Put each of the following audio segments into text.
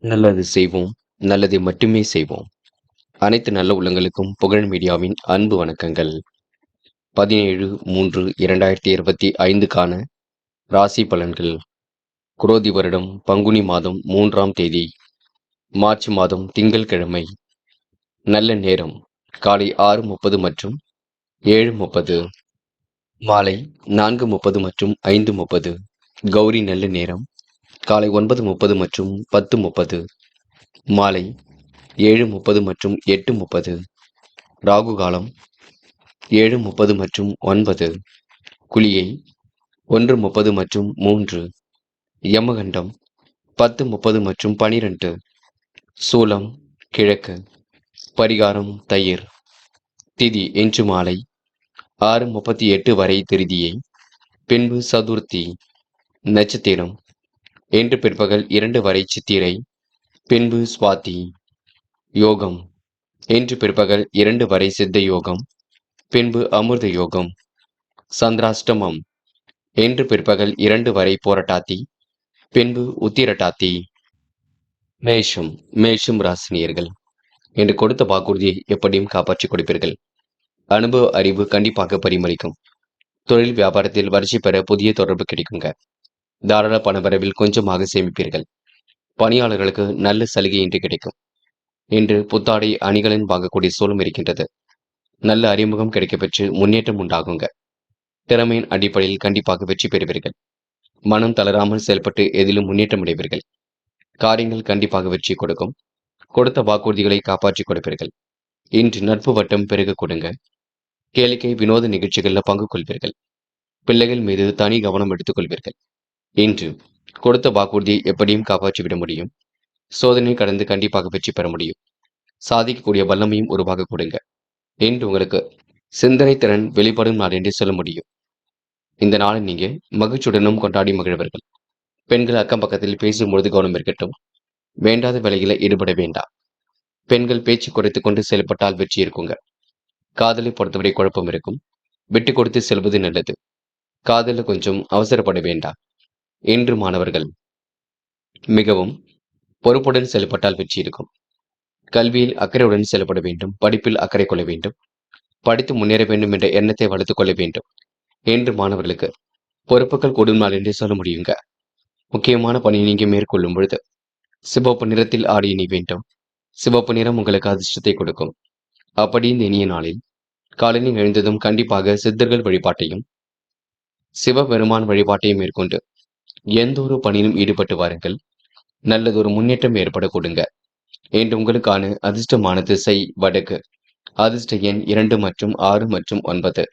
நல்லது செய்வோம், நல்லதை மட்டுமே செய்வோம். அனைத்து நல்ல உள்ளங்களுக்கும் புகழ் மீடியாவின் அன்பு வணக்கங்கள். 17/3/2025க்கான ராசி பலன்கள். குரோதி வருடம் பங்குனி மாதம் 3ஆம் தேதி, மார்ச் மாதம் திங்கள்கிழமை. நல்ல நேரம் காலை 6:30 மற்றும் 7:30, மாலை 4:30 மற்றும் 5:30. கௌரி நல்ல நேரம் காலை 9:30 மற்றும் 10:30, மாலை 7:30 மற்றும் 8:30. ராகு காலம் 7:30 மற்றும் 9, குளிகை 1:30 மற்றும் 3, யமகண்டம் 10:30 மற்றும் 12, சூலம் கிழக்கு, பரிகாரம் தயிர். திதி இன்று மாலை 6:38 வரை திருதியை, பின்பு சதுர்த்தி. நட்சத்திரம் இன்று பிற்பகல் 2 வரை சித்திரை, பின்பு சுவாதி. யோகம் இன்று பிற்பகல் 2 வரை சித்த யோகம், பின்பு அமிர்த யோகம். சந்திராஷ்டமம் இன்று பிற்பகல் 2 வரை போராட்டாத்தி, பின்பு உத்திரட்டாத்தி. மேஷம் ராசினியர்கள் என்று கொடுத்த வாக்குறுதியை எப்படியும் காப்பாற்றிக் கொடுப்பீர்கள். அனுபவ அறிவு கண்டிப்பாக பரிமளிக்கும். தொழில் வியாபாரத்தில் வளர்ச்சி பெற புதிய தொடர்பு கிடைக்குங்க. தாராள பணவரவில் கொஞ்சமாக சேமிப்பீர்கள். பணியாளர்களுக்கு நல்ல சலுகை இன்று கிடைக்கும். இன்று புத்தாடை அணிகளின் வாங்கக்கூடிய சூழலும் இருக்கின்றது. நல்ல அறிமுகம் கிடைக்கப்பெற்று முன்னேற்றம் உண்டாகுங்க. திறமையின் அடிப்படையில் கண்டிப்பாக வெற்றி பெறுவீர்கள். மனம் தளராமல் செயல்பட்டு எதிலும் முன்னேற்றம் அடைவீர்கள். காரியங்கள் கண்டிப்பாக வெற்றி கொடுக்கும். கொடுத்த வாக்குறுதிகளை காப்பாற்றிக் கொடுப்பீர்கள். இன்று நட்பு வட்டம் பெருக கொடுங்க. கேளிக்கை வினோத நிகழ்ச்சிகளில் பங்கு கொள்வீர்கள். பிள்ளைகள் மீது தனி கவனம் எடுத்துக் கொள்வீர்கள். இன்று கொடுத்த வாக்குறுதியை எப்படியும் காப்பாற்றிவிட முடியும். சோதனை கடந்து கண்டிப்பாக வெற்றி பெற முடியும். சாதிக்கக்கூடிய வல்லமையும் உருவாக கொடுங்க. இன்று உங்களுக்கு சிந்தனை திறன் வெளிப்படும் நாள் என்று சொல்ல முடியும். இந்த நாளை நீங்க மகிழ்ச்சியுடனும் கொண்டாடி மகிழ்வர்கள். பெண்கள் அக்கம் பக்கத்தில் பேசும்பொழுது கவனம் இருக்கட்டும். வேண்டாத வேலைகளை ஈடுபட வேண்டாம். பெண்கள் பேச்சு குறைத்துக் கொண்டு செயல்பட்டால் வெற்றி இருக்குங்க. காதலை பொறுத்தவரை குழப்பம் இருக்கும். விட்டு கொடுத்து செல்வது நல்லது. காதலில் கொஞ்சம் அவசரப்பட வேண்டாம். இன்று மாணவர்கள் மிகவும் பொறுப்புடன் செயல்பட்டால் வெற்றி இருக்கும். கல்வியில் அக்கறையுடன் செயல்பட வேண்டும். படிப்பில் அக்கறை கொள்ள வேண்டும். படித்து முன்னேற வேண்டும் என்ற எண்ணத்தை வளர்த்துக் கொள்ள வேண்டும். இன்று மாணவர்களுக்கு பொறுப்புகள் கூடும் நாள் என்றே சொல்ல முடியுங்க. முக்கியமான பணியை நீங்க மேற்கொள்ளும் பொழுது சிவப்பு நிறத்தில் ஆடை அணி வேண்டும். சிவப்பு நிறம் உங்களுக்கு அதிர்ஷ்டத்தை கொடுக்கும். அப்படி இந்த இனிய நாளில் காலையில் எழுந்ததும் கண்டிப்பாக சித்தர்கள் வழிபாட்டையும் சிவபெருமான் வழிபாட்டையும் மேற்கொண்டு எந்த ஒரு பணியிலும் ஈடுபட்டு வாருங்கள். நல்லதொரு முன்னேற்றம் ஏற்பட கொடுங்க. இன்று உங்களுக்கான அதிர்ஷ்டமான திசை வடக்கு. அதிர்ஷ்ட எண் 2 மற்றும் 6 மற்றும் 9.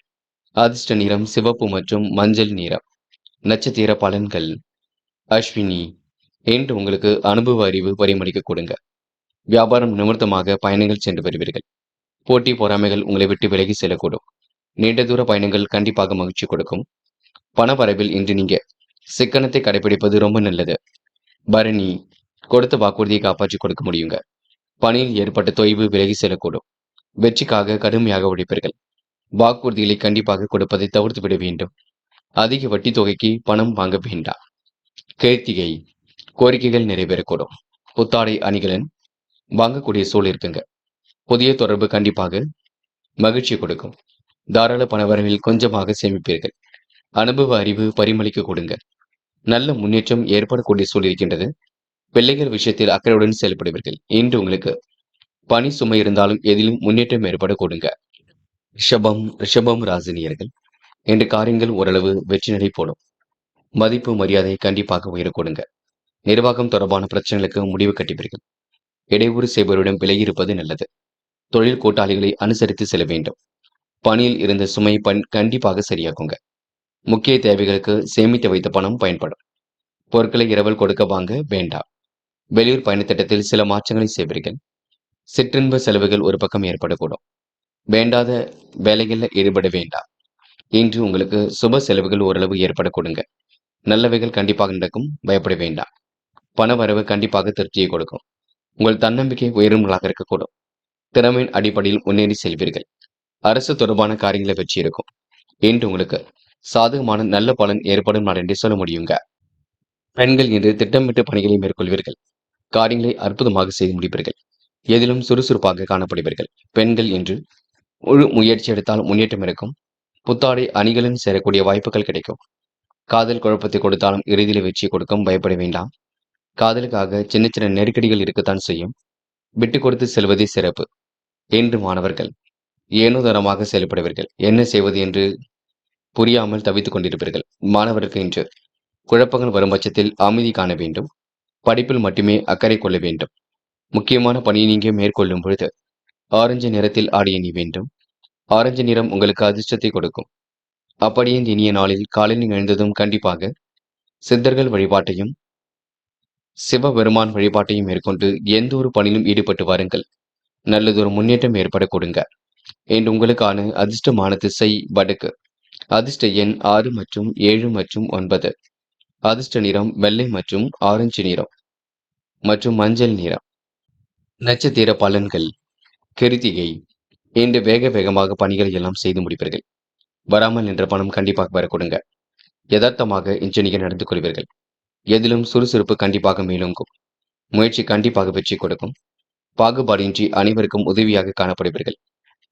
அதிர்ஷ்ட நிறம் சிவப்பு மற்றும் மஞ்சள் நிறம். நட்சத்திர பலன்கள். அஸ்வினி இன்று உங்களுக்கு அனுபவ அறிவு பரிமளிக்க கொடுங்க. வியாபாரம் நிமித்தமாக பயணங்கள் சென்று வருவீர்கள். போட்டி பொறாமைகள் உங்களை விட்டு விலகி செல்லக்கூடும். நீண்ட தூர பயணங்கள் கண்டிப்பாக மகிழ்ச்சி கொடுக்கும். பணவரவில் இன்று நீங்க சிக்கனத்தை கடைபிடிப்பது ரொம்ப நல்லது. பரணி கொடுத்த வாக்குறுதியை காப்பாற்றி கொடுக்க முடியுங்க. பணியில் ஏற்பட்ட தொய்வு விலகி செல்லக்கூடும். வெற்றிக்காக கடுமையாக உழைப்பீர்கள். வாக்குறுதிகளை கண்டிப்பாக கொடுப்பதை தவிர்த்து விட வேண்டும். அதிக வட்டி தொகைக்கு பணம் வாங்க வேண்டாம். கிருத்திகை கோரிக்கைகள் நிறைவேறக்கூடும். புத்தாடை அணிகளின் வாங்கக்கூடிய சூழல் இருக்குங்க. புதிய தொடர்பு கண்டிப்பாக மகிழ்ச்சி கொடுக்கும். தாராள பணவரவில் கொஞ்சமாக சேமிப்பீர்கள். அனுபவ அறிவு பரிமளிக்க கொடுங்க. நல்ல முன்னேற்றம் ஏற்படக்கூடிய சூழல் இருக்கின்றது. பிள்ளைகள் விஷயத்தில் அக்கறையுடன் செயல்படுவீர்கள். இன்று உங்களுக்கு பணி சுமை இருந்தாலும் எதிலும் முன்னேற்றம் ஏற்பட கொடுங்க. ரிஷபம் ராசினியர்கள் இன்று காரியங்கள் ஓரளவு வெற்றி நடை போடும். மதிப்பு மரியாதை கண்டிப்பாக உயர கொடுங்க. நிர்வாகம் தொடர்பான பிரச்சனைகளுக்கு முடிவு கட்டுவீர்கள். இடையூறு செய்பவரிடம் விலகி இருப்பது நல்லது. தொழில் கூட்டாளிகளை அனுசரித்து செல்ல வேண்டும். பணியில் இருந்த சுமை கண்டிப்பாக சரியாகுங்க. முக்கிய தேவைகளுக்கு சேமித்து வைத்த பணம் பயன்படும். பொருட்களை இரவல் கொடுக்க வாங்க வேண்டாம். வெளியூர் பயணத்திட்டத்தில் சில மாற்றங்களை செய்வீர்கள். சிற்றின்ப செலவுகள் ஒரு பக்கம் ஏற்படக்கூடும். வேண்டாத வேலைகளில் ஈடுபட வேண்டாம். இன்று உங்களுக்கு சுப செலவுகள் ஓரளவு ஏற்பட கொடுங்க. நல்லவைகள் கண்டிப்பாக நடக்கும். பயப்பட வேண்டாம். பண வரவு கண்டிப்பாக திருப்தியை கொடுக்கும். உங்கள் தன்னம்பிக்கை உயரும் நாளாக இருக்கக்கூடும். திறமையின் அடிப்படையில் முன்னேறி செல்வீர்கள். அரசு தொடர்பான காரியங்களை வெற்றி இருக்கும். இன்று உங்களுக்கு சாதகமான நல்ல பலன் ஏற்படும் நாள் என்று சொல்ல முடியுங்க. பெண்கள் இன்று திட்டமிட்டு பணிகளை மேற்கொள்வீர்கள். காரியங்களை அற்புதமாக செய்து முடிப்பீர்கள். எதிலும் சுறுசுறுப்பாக காணப்படுவீர்கள். பெண்கள் என்று முழு முயற்சி எடுத்தால் முன்னேற்றம் இருக்கும். புத்தாடை அணிகளும் சேரக்கூடிய வாய்ப்புகள் கிடைக்கும். காதல் குழப்பத்தை கொடுத்தாலும் இறுதியில் வெற்றி கொடுக்கும். பயப்பட வேண்டாம். காதலுக்காக சின்ன சின்ன நெருக்கடிகள் இருக்கத்தான் செய்யும். விட்டு கொடுத்து செல்வதே சிறப்பு. என்று மாணவர்கள் ஏனோ தரமாக செயல்படுவீர்கள். என்ன செய்வது என்று புரியாமல் தவித்துக் கொண்டிருப்பீர்கள். மாணவருக்கு இன்று குழப்பங்கள் வரும் பட்சத்தில் அமைதி காண வேண்டும். படிப்பில் மட்டுமே அக்கறை கொள்ள வேண்டும். முக்கியமான பணியை நீங்க மேற்கொள்ளும் பொழுது ஆரஞ்சு நிறத்தில் ஆடை அணி வேண்டும். ஆரஞ்சு நிறம் உங்களுக்கு அதிர்ஷ்டத்தை கொடுக்கும். அப்படியே இந்த இனிய நாளில் காலையில் எழுந்ததும் கண்டிப்பாக சித்தர்கள் வழிபாட்டையும் சிவபெருமான் வழிபாட்டையும் மேற்கொண்டு எந்த ஒரு பணியிலும் ஈடுபட்டு வாருங்கள். நல்லதொரு முன்னேற்றம் ஏற்பட கொடுங்க. என்று உங்களுக்கான அதிர்ஷ்டமான திசை வடக்கு. அதிர்ஷ்ட எண் 6 மற்றும் 7 மற்றும் 9. அதிர்ஷ்ட நிறம் வெள்ளை மற்றும் ஆரஞ்சு நிறம் மற்றும் மஞ்சள் நிறம். நட்சத்திர பலன்கள். கிருத்திகை. இன்று வேக வேகமாக பணிகளை எல்லாம் செய்து முடிப்பீர்கள். வராமல் நின்ற பணம் கண்டிப்பாக வர கொடுங்க. யதார்த்தமாக இன்று நீங்கள் நடந்து கொள்வீர்கள். எதிலும் சுறுசுறுப்பு கண்டிப்பாக மேலோங்கும். முயற்சி கண்டிப்பாக வெற்றி கொடுக்கும். பாகுபாடின்றி அனைவருக்கும் உதவியாக காணப்படுவீர்கள்.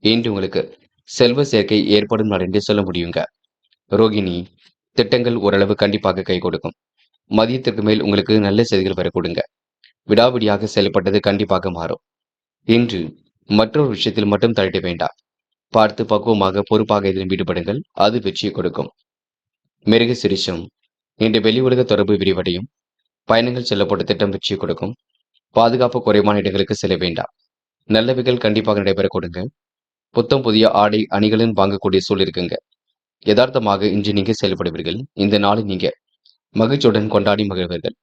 இன்று உங்களுக்கு செல்வ சேர்க்கை ஏற்படும் நாள் என்று சொல்ல முடியுங்க. ரோகிணி. திட்டங்கள் ஓரளவு கண்டிப்பாக கை கொடுக்கும். மதியத்திற்கு மேல் உங்களுக்கு நல்ல செய்திகள் வர கொடுங்க. விடாபிடியாக செயல்பட்டது கண்டிப்பாக மாறும். இன்று மற்றொரு விஷயத்தில் மட்டும் தலையிட வேண்டாம். பார்த்து பக்குவமாக பொறுப்பாக இதில் ஈடுபடுங்கள். அது வெற்றியை கொடுக்கும். மிருக சிரிஷம். இன்று வெளி உலக தொடர்பு விரிவடையும். பயணங்கள் செல்லப்பட்ட திட்டம் வெற்றியை கொடுக்கும். பாதுகாப்பு குறைவான இடங்களுக்கு செல்ல வேண்டாம். நல்லவைகள் கண்டிப்பாக நடைபெற கொடுங்க. புத்தம் புதிய ஆடை அணிகளும் வாங்கக்கூடிய சூழல் இருக்குங்க. யதார்த்தமாக இன்று நீங்க செயல்படுவீர்கள். இந்த நாளை நீங்க மகிழ்ச்சியுடன் கொண்டாடி மகிழ்வீர்கள்.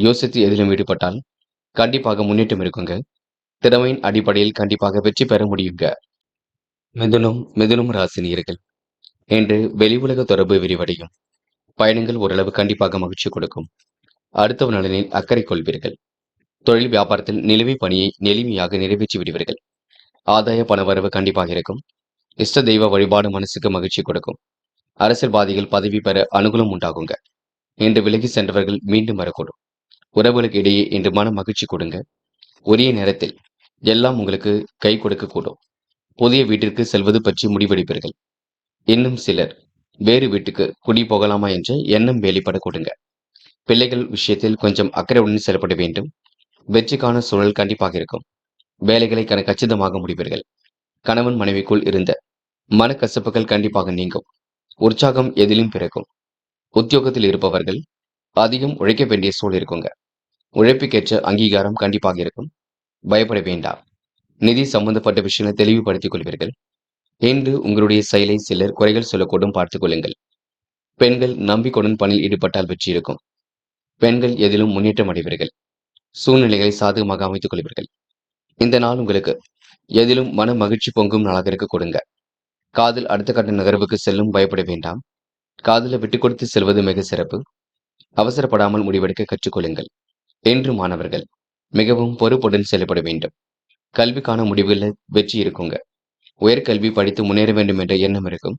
யோசித்து எதிலும் ஈடுபட்டால் கண்டிப்பாக முன்னேற்றம் இருக்குங்க. திறமையின் அடிப்படையில் கண்டிப்பாக வெற்றி பெற முடியுங்க. மிதுனம் ராசினியர்கள். இன்று வெளி உலக தொடர்பு விரிவடையும். பயணங்கள் ஓரளவு கண்டிப்பாக மகிழ்ச்சி கொடுக்கும். அடுத்தவர் நலனில் அக்கறை கொள்வீர்கள். தொழில் வியாபாரத்தில் நிலுவை பணியை எளிமையாக நிறைவேற்றி விடுவீர்கள். ஆதாய பணவரவு கண்டிப்பாக இருக்கும். இஷ்ட தெய்வ வழிபாடு மனசுக்கு மகிழ்ச்சி கொடுக்கும். அரசியல்வாதிகள் பதவி பெற அனுகூலம் உண்டாகுங்க. இன்று விலகி சென்றவர்கள் மீண்டும் வரக்கூடும். உறவுகளுக்கு இடையே இன்று மன மகிழ்ச்சி கொடுங்க. உரிய நேரத்தில் எல்லாம் உங்களுக்கு கை கொடுக்கக்கூடும். புதிய வீட்டிற்கு செல்வது பற்றி முடிவெடுப்பீர்கள். இன்னும் சிலர் வேறு வீட்டுக்கு குடி போகலாமா என்ற எண்ணம் வெளிப்பட கொடுங்க. பிள்ளைகள் விஷயத்தில் கொஞ்சம் அக்கறையுடன் செயல்பட வேண்டும். வெற்றிக்கான சூழல் கண்டிப்பாக இருக்கும். வேலைகளை கச்சிதமாக முடிப்பீர்கள். கணவன் மனைவிக்குள் இருந்த மனக்கசப்புகள் கண்டிப்பாக நீங்கும். உற்சாகம் எதிலும் பிறக்கும். உத்தியோகத்தில் இருப்பவர்கள் அதிகம் உழைக்க வேண்டிய சூழல் இருக்குங்க. உழைப்புக்கேற்ற அங்கீகாரம் கண்டிப்பாக இருக்கும். பயப்பட வேண்டாம். நிதி சம்பந்தப்பட்ட விஷயங்களை தெளிவுபடுத்திக் கொள்வீர்கள். இன்று உங்களுடைய செயலை சிலர் குறைகள் சொல்லக்கூடும், பார்த்துக் கொள்ளுங்கள். பெண்கள் நம்பிக்கையுடன் பணியில் ஈடுபட்டால் வெற்றி இருக்கும். பெண்கள் எதிலும் முன்னேற்றம் அடைவீர்கள். சூழ்நிலைகளை சாதகமாக அமைத்துக் கொள்வீர்கள். இந்த நாள் உங்களுக்கு எதிலும் மன மகிழ்ச்சி பொங்கும் நாளாக இருக்க கொடுங்க. காதல் அடுத்த கட்ட நகர்வுக்கு செல்லும். பயப்பட வேண்டாம். காதலை விட்டுக் கொடுத்து செல்வது மிக சிறப்பு. அவசரப்படாமல் முடிவெடுக்க கற்றுக்கொள்ளுங்கள். என்று மாணவர்கள் மிகவும் பொறுப்புடன் செயல்பட வேண்டும். கல்விக்கான முடிவுகளில் வெற்றி இருக்குங்க. உயர்கல்வி படித்து முன்னேற வேண்டும் என்ற எண்ணம் இருக்கும்.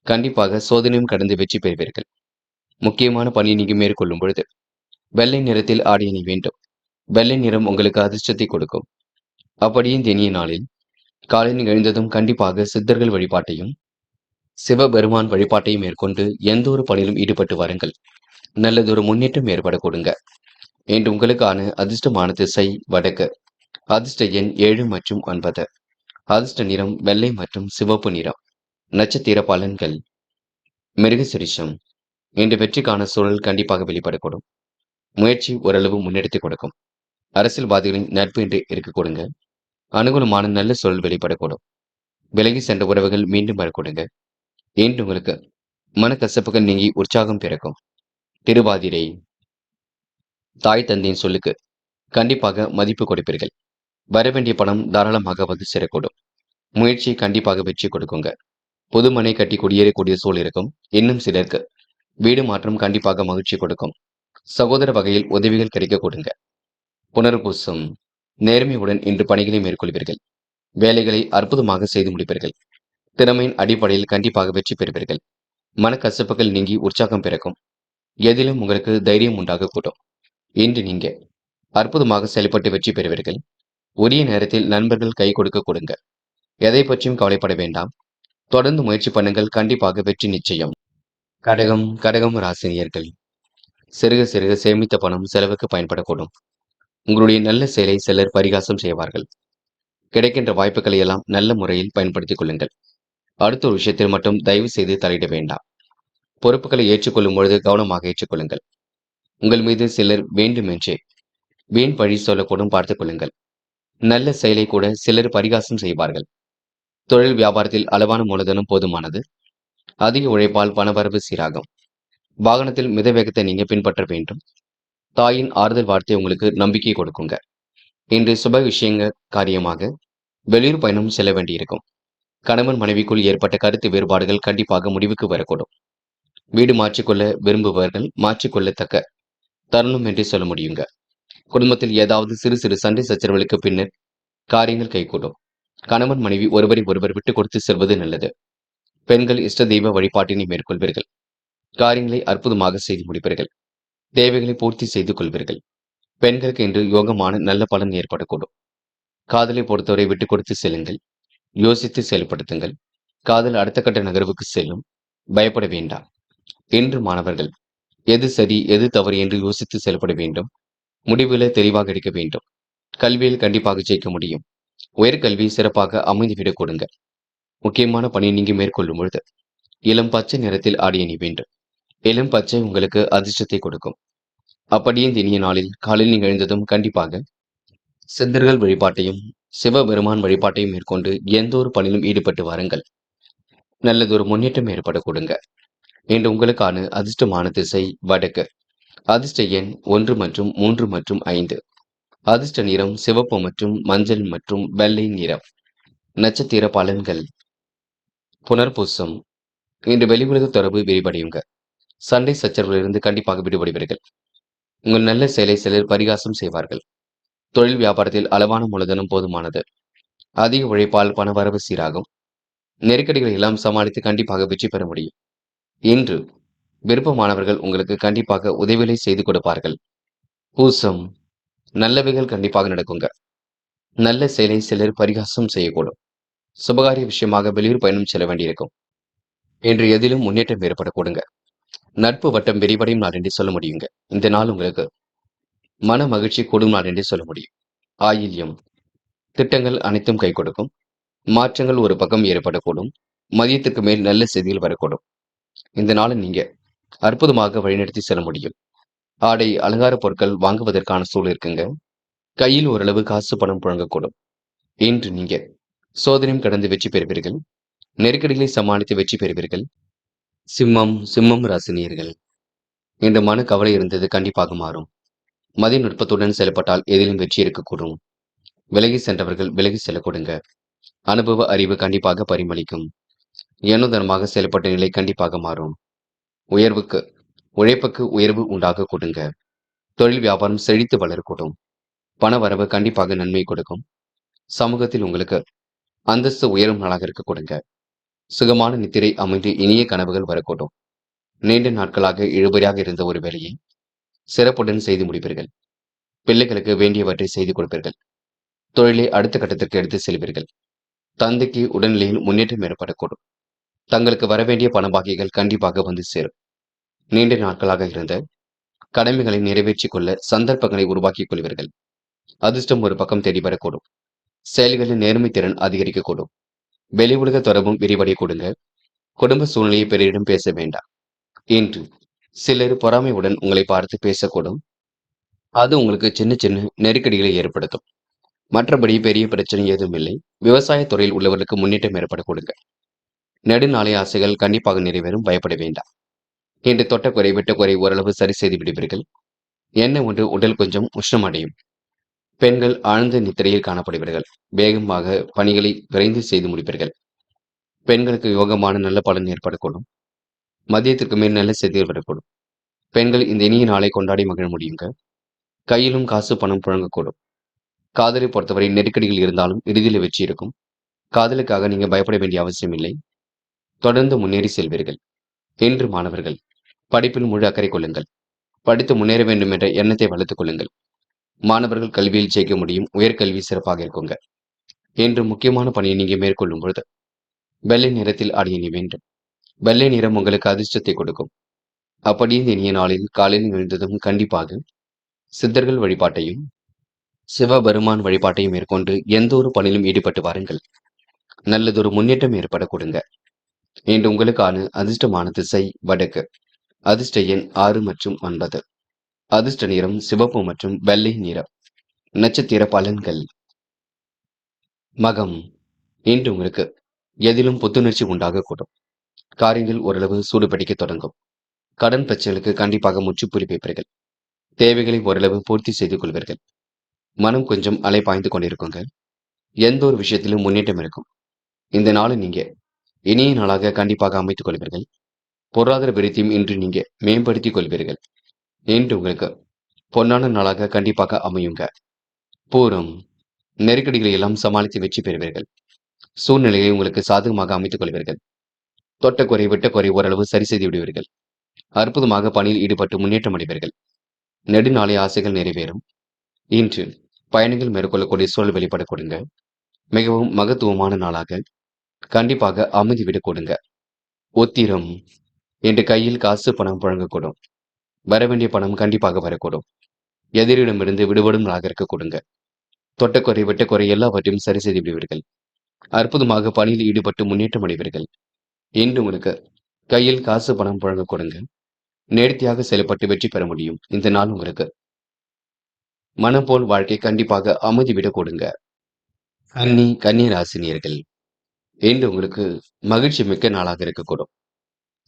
கண்டிப்பாக சோதனையும் கடந்து வெற்றி பெறுவீர்கள். முக்கியமான பணியை நீங்க மேற்கொள்ளும் பொழுது வெள்ளை நிறத்தில் ஆடை அணி வேண்டும். வெள்ளை நிறம் உங்களுக்கு அதிர்ஷ்டத்தை கொடுக்கும். அப்படியே இந்த இனிய நாளில் காலையில் எழுந்ததும் கண்டிப்பாக சித்தர்கள் வழிபாட்டையும் சிவபெருமான் வழிபாட்டையும் மேற்கொண்டு எந்த ஒரு பணியிலும் ஈடுபட்டு வாருங்கள். நல்லதொரு முன்னேற்றம் ஏற்பட கொடுங்க. இன்று உங்களுக்கான அதிர்ஷ்டமான திசை வடக்கு. அதிர்ஷ்ட எண் 7 மற்றும் 9. அதிர்ஷ்ட நிறம் வெள்ளை மற்றும் சிவப்பு நிறம். நட்சத்திர பலன்கள். மிருகசிரிஷம். இன்று வெற்றிக்கான சூழல் கண்டிப்பாக வெளிப்படக்கூடும். முயற்சி ஓரளவு முன்னெடுத்து கொடுக்கும். அரசியல்வாதிகளின் நட்பு என்று இருக்க கொடுங்க. அனுகூலமான நல்ல சூழல் வெளிப்படக்கூடும். விலகி சென்ற உறவுகள் மீண்டும் வரக்கூடுங்க. இன்று உங்களுக்கு மனக்கசப்புகள் நீங்கி உற்சாகம் பிறக்கும். திருவாதிரை. தாய் தந்தையின் சொல்லுக்கு கண்டிப்பாக மதிப்பு கொடுப்பீர்கள். வரவேண்டிய பணம் தாராளமாக வந்து சேரக்கூடும். முயற்சி கண்டிப்பாக வெற்றி கொடுக்குங்க. புதுமனை கட்டி குடியேறக்கூடிய சூழல் இருக்கும். இன்னும் சிலருக்கு வீடு மாற்றம் கண்டிப்பாக மகிழ்ச்சி கொடுக்கும். சகோதர வகையில் உதவிகள் கிடைக்க கொடுங்க. புனர்பூசம். நேர்மையுடன் இன்று பணிகளை மேற்கொள்வீர்கள். வேலைகளை அற்புதமாக செய்து முடிப்பீர்கள். திறமையின் அடிப்படையில் கண்டிப்பாக வெற்றி பெறுவீர்கள். மனக்கசப்புகள் நீங்கி உற்சாகம் பிறக்கும். எதிலும் உங்களுக்கு தைரியம் உண்டாக கூடும். இன்று நீங்க அற்புதமாக செயல்பட்டு வெற்றி பெறுவீர்கள். உரிய நேரத்தில் நண்பர்கள் கை கொடுக்க கொடுங்க. எதை பற்றியும் கவலைப்பட வேண்டாம். தொடர்ந்து முயற்சி பண்ணுங்கள். கண்டிப்பாக வெற்றி நிச்சயம். கடகம் ராசினியர்கள். சிறுக சிறுக சேமித்த பணம் செலவுக்கு பயன்படக்கூடும். உங்களுடைய நல்ல செயலை சிலர் பரிகாசம் செய்வார்கள். கிடைக்கின்ற வாய்ப்புகளை எல்லாம் நல்ல முறையில் பயன்படுத்திக் கொள்ளுங்கள். அடுத்த ஒரு விஷயத்தில் மட்டும் தயவு செய்து தலையிட வேண்டாம். பொறுப்புகளை ஏற்றுக்கொள்ளும் பொழுது கவனமாக ஏற்றுக்கொள்ளுங்கள். உங்கள் மீது சிலர் வேண்டுமென்றே வீண் பழி சொல்லக்கூடும் பார்த்துக் கொள்ளுங்கள். நல்ல செயலை கூட சிலர் பரிகாசம் செய்வார்கள். தொழில் வியாபாரத்தில் அளவான மூலதனம் போதுமானது. அதிக உழைப்பால் பணவரவு சீராகும். வாகனத்தில் மித வேகத்தை நீங்க பின்பற்ற வேண்டும். தாயின் ஆறுதல் வார்த்தை உங்களுக்கு நம்பிக்கை கொடுக்குங்க. இன்று சுப விஷயங்க காரியமாக வெளியூர் பயணம் செல்ல வேண்டியிருக்கும். கணவன் மனைவிக்குள் ஏற்பட்ட கருத்து வேறுபாடுகள் கண்டிப்பாக முடிவுக்கு வரக்கூடும். வீடு மாற்றிக்கொள்ள விரும்புபவர்கள் மாற்றிக்கொள்ளத்தக்க தருணம் என்று சொல்ல முடியுங்க. குடும்பத்தில் ஏதாவது சிறு சிறு சண்டை சச்சரவுகளுக்கு பின்னர் காரியங்கள் கைகூடும். கணவன் மனைவி ஒருவரை ஒருவர் விட்டுக் கொடுத்து செல்வது நல்லது. பெண்கள் இஷ்ட தெய்வ வழிபாட்டினை மேற்கொள்வீர்கள். காரியங்களை அற்புதமாக செய்து முடிப்பீர்கள். தேவைகளை பூர்த்தி செய்து கொள்வீர்கள். பெண்களுக்கு இன்று யோகமான நல்ல பலன் ஏற்படக்கூடும். காதலை பொறுத்தவரை விட்டுக் கொடுத்து செல்லுங்கள். யோசித்து செயல்படுத்துங்கள். காதல் அடுத்த கட்ட நகர்வுக்கு செல்லும். பயப்பட வேண்டாம். இன்று மாணவர்கள் எது சரி எது தவறு என்று யோசித்து செயல்பட வேண்டும். முடிவுகளை தெளிவாக எடுக்க வேண்டும். கல்வியில் கண்டிப்பாக ஜெயிக்க முடியும். உயர்கல்வி சிறப்பாக அமைந்துவிடக் கொடுங்க. முக்கியமான பணி நீங்க மேற்கொள்ளும் பொழுது இளம் பச்சை நிறத்தில் ஆடை அணி வேண்டும். இளம் பச்சை உங்களுக்கு அதிர்ஷ்டத்தை கொடுக்கும். அப்படியே இந்த இனிய நாளில் காலையில் நீங்கள் எழுந்ததும் கண்டிப்பாக சித்தர்கள் வழிபாட்டையும் சிவபெருமான் வழிபாட்டையும் மேற்கொண்டு எந்த ஒரு பணியிலும் ஈடுபட்டு வாருங்கள். நல்லதொரு முன்னேற்றம் ஏற்பட கொடுங்க. இன்று உங்களுக்கான அதிர்ஷ்டமான திசை வடக்கு. அதிர்ஷ்ட எண் 1 மற்றும் 3 மற்றும் 5. அதிர்ஷ்ட நிறம் சிவப்பு மற்றும் மஞ்சள் மற்றும் வெள்ளை நிறம். நட்சத்திர பலன்கள். புனர்பூசம். இன்று வெளி உலக தொடர்பு விரிவடையுங்க. சண்டை சச்சரவிலிருந்து கண்டிப்பாக விடுபடுவீர்கள். உங்கள் நல்ல செயலை சிலர் பரிகாசம் செய்வார்கள். தொழில் வியாபாரத்தில் அளவான மூலதனம் போதுமானது. அதிக உழைப்பால் பணவரவு சீராகும். நெருக்கடிகளை எல்லாம் சமாளித்து கண்டிப்பாக வெற்றி பெற முடியும். இன்று விருப்பமானவர்கள் உங்களுக்கு கண்டிப்பாக உதவிகளை செய்து கொடுப்பார்கள். பூசம். நல்லவைகள் கண்டிப்பாக நடக்குங்க. நல்ல செயலை சிலர் பரிகாசம் செய்யக்கூடும். சுபகாரிய விஷயமாக வெளியூர் பயணம் செல்ல வேண்டியிருக்கும். இன்று எதிலும் முன்னேற்றம் ஏற்படக்கூடுங்க. நட்பு வட்டம் விரிவடையும் நாள் என்று சொல்ல முடியுங்க. இந்த நாள் உங்களுக்கு மன மகிழ்ச்சி கூடும் நாள் என்று சொல்ல முடியும். ஆயில்யம். திட்டங்கள் அனைத்தும் கை கொடுக்கும். மாற்றங்கள் ஒரு பக்கம் ஏற்படக்கூடும். மதியத்துக்கு மேல் நல்ல செய்திகள் வரக்கூடும். இந்த நாளை நீங்க அற்புதமாக வழிநடத்தி செல்ல முடியும். ஆடை அலங்கார பொருட்கள் வாங்குவதற்கான சூழல் இருக்குங்க. கையில் ஓரளவு காசு பணம் புழங்கக்கூடும். இன்று நீங்க சோதனையும் கடந்து வெற்றி பெறுவீர்கள். நெருக்கடிகளை சமாளித்து வெற்றி பெறுவீர்கள். சிம்மம் ராசினியர்கள். இன்று மன கவலை இருந்தது கண்டிப்பாக மாறும். மதிய நுட்பத்துடன் செயல்பட்டால் எதிலும் வெற்றி இருக்கக்கூடும். விலகி சென்றவர்கள் விலகி செல்ல கொடுங்க. அனுபவ அறிவு கண்டிப்பாக பரிமளிக்கும். எண்ணுதனமாக செயல்பட்ட நிலை கண்டிப்பாக மாறும். உயர்வுக்கு உழைப்புக்கு உயர்வு உண்டாக கொடுங்க. தொழில் வியாபாரம் செழித்து வளரக்கூடும். பண வரவு கண்டிப்பாக நன்மை கொடுக்கும். சமூகத்தில் உங்களுக்கு அந்தஸ்து உயரும் நாளாக இருக்க கொடுங்க. சுகமான நித்திரை அமைந்து இனிய கனவுகள் வரக்கூடும். நீண்ட நாட்களாக இழுபறியாக இருந்த ஒரு வேலையை சிறப்புடன் செய்து முடிப்பீர்கள். பிள்ளைகளுக்கு வேண்டியவற்றை செய்து கொடுப்பீர்கள். தொழிலை அடுத்த கட்டத்திற்கு எடுத்து செல்வீர்கள். தந்தைக்கு உடல்நிலையில் முன்னேற்றம் ஏற்படக்கூடும். தங்களுக்கு வரவேண்டிய பண பாக்கிகள் கண்டிப்பாக வந்து சேரும். நீண்ட நாட்களாக இருந்த கடமைகளை நிறைவேற்றிக் கொள்ள சந்தர்ப்பங்களை உருவாக்கிக் கொள்வீர்கள். அதிர்ஷ்டம் ஒரு பக்கம் தேடி வரக்கூடும். செயல்களின் நேர்மை திறன் அதிகரிக்கக்கூடும். வெளி உலக தொடர்பும் விரிவடைய கொடுங்க. குடும்ப சூழ்நிலையை பிறரிடம் பேச வேண்டாம். இன்று சிலர் பொறாமையுடன் உங்களை பார்த்து பேசக்கூடும். அது உங்களுக்கு சின்ன சின்ன நெருக்கடிகளை ஏற்படுத்தும். மற்றபடி பெரிய பிரச்சனை ஏதும் இல்லை. விவசாய துறையில் உள்ளவர்களுக்கு முன்னேற்றம் ஏற்பட கொடுங்க. நெடுநாளைய ஆசைகள் கண்டிப்பாக நிறைவேறும். பயப்பட வேண்டாம். இன்று தொட்ட குறை விட்ட குறை ஓரளவு சரி செய்து விடுவீர்கள். என்ன ஒன்று உடல் கொஞ்சம் உஷ்ணமடையும். பெண்கள் ஆழ்ந்த நித்திரையில் காணப்படுவீர்கள். வேகமாக பணிகளை விரைந்து செய்து முடிப்பீர்கள். பெண்களுக்கு யோகமான நல்ல பலன் ஏற்படக்கூடும். மதியத்திற்கு மேல் நல்ல செய்திகள் வரக்கூடும். பெண்கள் இந்த இனிய நாளை கொண்டாடி மகிழ முடியுங்க. கையிலும் காசு பணம் புழங்கக்கூடும். காதலை பொறுத்தவரை நெருக்கடிகள் இருந்தாலும் இறுதியில் வெற்றி இருக்கும். காதலுக்காக நீங்க பயப்பட வேண்டிய அவசியம் இல்லை. தொடர்ந்து முன்னேறி செல்வீர்கள். இன்று மாணவர்கள் படிப்பில் முழு அக்கறை கொள்ளுங்கள். படித்து முன்னேற வேண்டும் என்ற எண்ணத்தை வளர்த்துக் கொள்ளுங்கள். மாணவர்கள் கல்வியில் ஜெயிக்க முடியும். உயர்கல்வி சிறப்பாக இருக்குங்க. என்று முக்கியமான பணியை நீங்க மேற்கொள்ளும் பொழுது வெள்ளை நிறத்தில் ஆடை அணிய வேண்டும். வெள்ளை நிறம் உங்களுக்கு அதிர்ஷ்டத்தை கொடுக்கும். அப்படியே இந்த இனிய நாளில் காலையில் எழுந்ததும் கண்டிப்பாக சித்தர்கள் வழிபாட்டையும் சிவபெருமான் வழிபாட்டையும் மேற்கொண்டு எந்த ஒரு பணியிலும் ஈடுபட்டு வாருங்கள். நல்லதொரு முன்னேற்றம் ஏற்பட கொடுங்க. இன்று உங்களுக்கான அதிர்ஷ்டமான திசை வடக்கு. அதிர்ஷ்ட எண் 6 மற்றும் 9. அதிர்ஷ்ட நிறம் சிவப்பு மற்றும் வெள்ளை நிறம். நட்சத்திர பலன்கள். மகம். இன்று உங்களுக்கு எதிலும் புத்துணர்ச்சி உண்டாகக்கூடும். காரியங்கள் ஓரளவு சூடு பிடிக்க தொடங்கும். கடன் பிரச்சனைகளுக்கு கண்டிப்பாக முற்றுப்புள்ளி வைப்பீர்கள். தேவைகளை ஓரளவு பூர்த்தி செய்து கொள்வீர்கள். மனம் கொஞ்சம் அலைபாய்ந்து கொண்டிருக்குங்க. எந்த ஒரு விஷயத்திலும் முன்னேற்றம் இருக்கும். இந்த நாளை நீங்க இனிய நாளாக கண்டிப்பாக அமைத்துக் கொள்வீர்கள். பொருளாதார விருத்தியும் இன்று நீங்க மேம்படுத்திக் கொள்வீர்கள். இன்று உங்களுக்கு பொன்னான நாளாக கண்டிப்பாக அமையுங்க. பூரம். நெருக்கடிகளை எல்லாம் சமாளித்து வெற்றி பெறுவீர்கள். சூழ்நிலையை உங்களுக்கு சாதகமாக அமைத்துக் கொள்வீர்கள். தொட்ட குறை விட்ட குறை ஓரளவு சரி செய்து விடுவீர்கள். அற்புதமாக பணியில் ஈடுபட்டு முன்னேற்றம் அடைவீர்கள். நெடுநாளை ஆசைகள் நிறைவேறும். இன்று பயணங்கள் மேற்கொள்ளக்கூடிய சூழல் வெளிப்பட கொடுங்க. மிகவும் மகத்துவமான நாளாக கண்டிப்பாக அமைதி விட கொடுங்க. உத்திரம். இன்று கையில் காசு பணம் புழங்கக்கூடும். வரவேண்டிய பணம் கண்டிப்பாக வரக்கூடும். எதிரிடமிருந்து விடுபடும் நாளாக இருக்க கொடுங்க. தொட்டக்குறை வெட்டக்குறை எல்லாவற்றையும் சரி செய்து விடுவீர்கள். அற்புதமாக பணியில் ஈடுபட்டு முன்னேற்றம் அடைவீர்கள். இன்று உங்களுக்கு கையில் காசு பணம் புழங்க கொடுங்க. நேர்த்தியாக செயல்பட்டு வெற்றி பெற முடியும். இந்த நாள் உங்களுக்கு மனம் போல் வாழ்க்கை கண்டிப்பாக அமைதி விட கொடுங்க. கன்னி ராசினியர்கள். இன்று உங்களுக்கு மகிழ்ச்சி மிக்க நாளாக இருக்கக்கூடும்.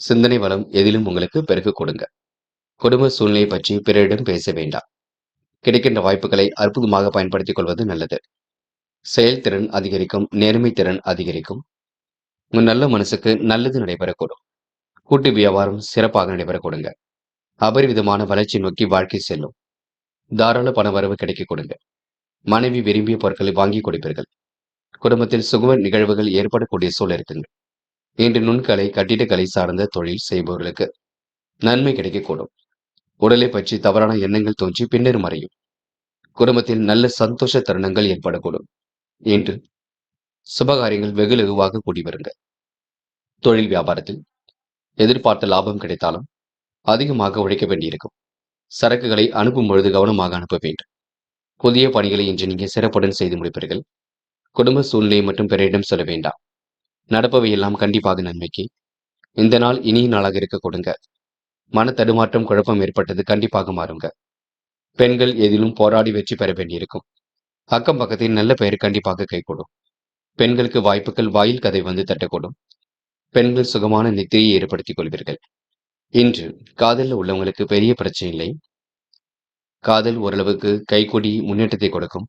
சிந்தனை வளம் எதிலும் உங்களுக்கு பெருக கொடுங்க. குடும்ப சூழ்நிலை பற்றி பிறரிடம் பேச வேண்டாம். கிடைக்கின்ற வாய்ப்புகளை அற்புதமாக பயன்படுத்திக் கொள்வது நல்லது. செயல்திறன் அதிகரிக்கும். நேர்மை திறன் அதிகரிக்கும். உங்க நல்ல மனசுக்கு நல்லது நடைபெறக்கூடும். கூட்டு வியாபாரம் சிறப்பாக நடைபெற கொடுங்க. அபரிவிதமான வளர்ச்சி நோக்கி வாழ்க்கை செல்லும். தாராள பண வரவு கிடைக்க கொடுங்க. மனைவி விரும்பிய பொருட்களை வாங்கி கொடுப்பீர்கள். குடும்பத்தில் சுகம நிகழ்வுகள் ஏற்படக்கூடிய சூழல் இருக்குங்க. இன்று நுண்கலை கட்டிடக்கலை சார்ந்த தொழில் செய்பவர்களுக்கு நன்மை கிடைக்கக்கூடும். உடலை பற்றி தவறான எண்ணங்கள் தோன்றி பின்னர் மறையும். குடும்பத்தில் நல்ல சந்தோஷ தருணங்கள் ஏற்படக்கூடும். இன்று சுபகாரியங்கள் வெகு லகுவாக கூடி வருங்க. தொழில் வியாபாரத்தில் எதிர்பார்த்த லாபம் கிடைத்தாலும் அதிகமாக உழைக்க வேண்டியிருக்கும். சரக்குகளை அனுப்பும் பொழுது கவனமாக அனுப்ப வேண்டும். புதிய பணிகளை இன்று நீங்க சிறப்புடன் செய்து முடிப்பீர்கள். குடும்ப சூழ்நிலை மற்றும் பிறரிடம் சொல்ல வேண்டாம். நடப்பவை எல்லாம் கண்டிப்பாக நன்மைக்கு. இந்த நாள் இனிய நாளாக இருக்க கொடுங்க. மன தடுமாற்றம் குழப்பம் ஏற்பட்டது கண்டிப்பாக மாறுங்க. பெண்கள் எதிலும் போராடி வெற்றி பெற வேண்டியிருக்கும். அக்கம் பக்கத்தில் நல்ல பெயர் கண்டிப்பாக கைகூடும். பெண்களுக்கு வாய்ப்புகள் வாயில் கதை வந்து தட்டக்கூடும். பெண்கள் சுகமான நித்திரையை ஏற்படுத்திக் கொள்வீர்கள். இன்று காதலில் உள்ளவங்களுக்கு பெரிய பிரச்சனை இல்லை. காதல் ஓரளவுக்கு கைகூடி முன்னேற்றத்தை கொடுக்கும்.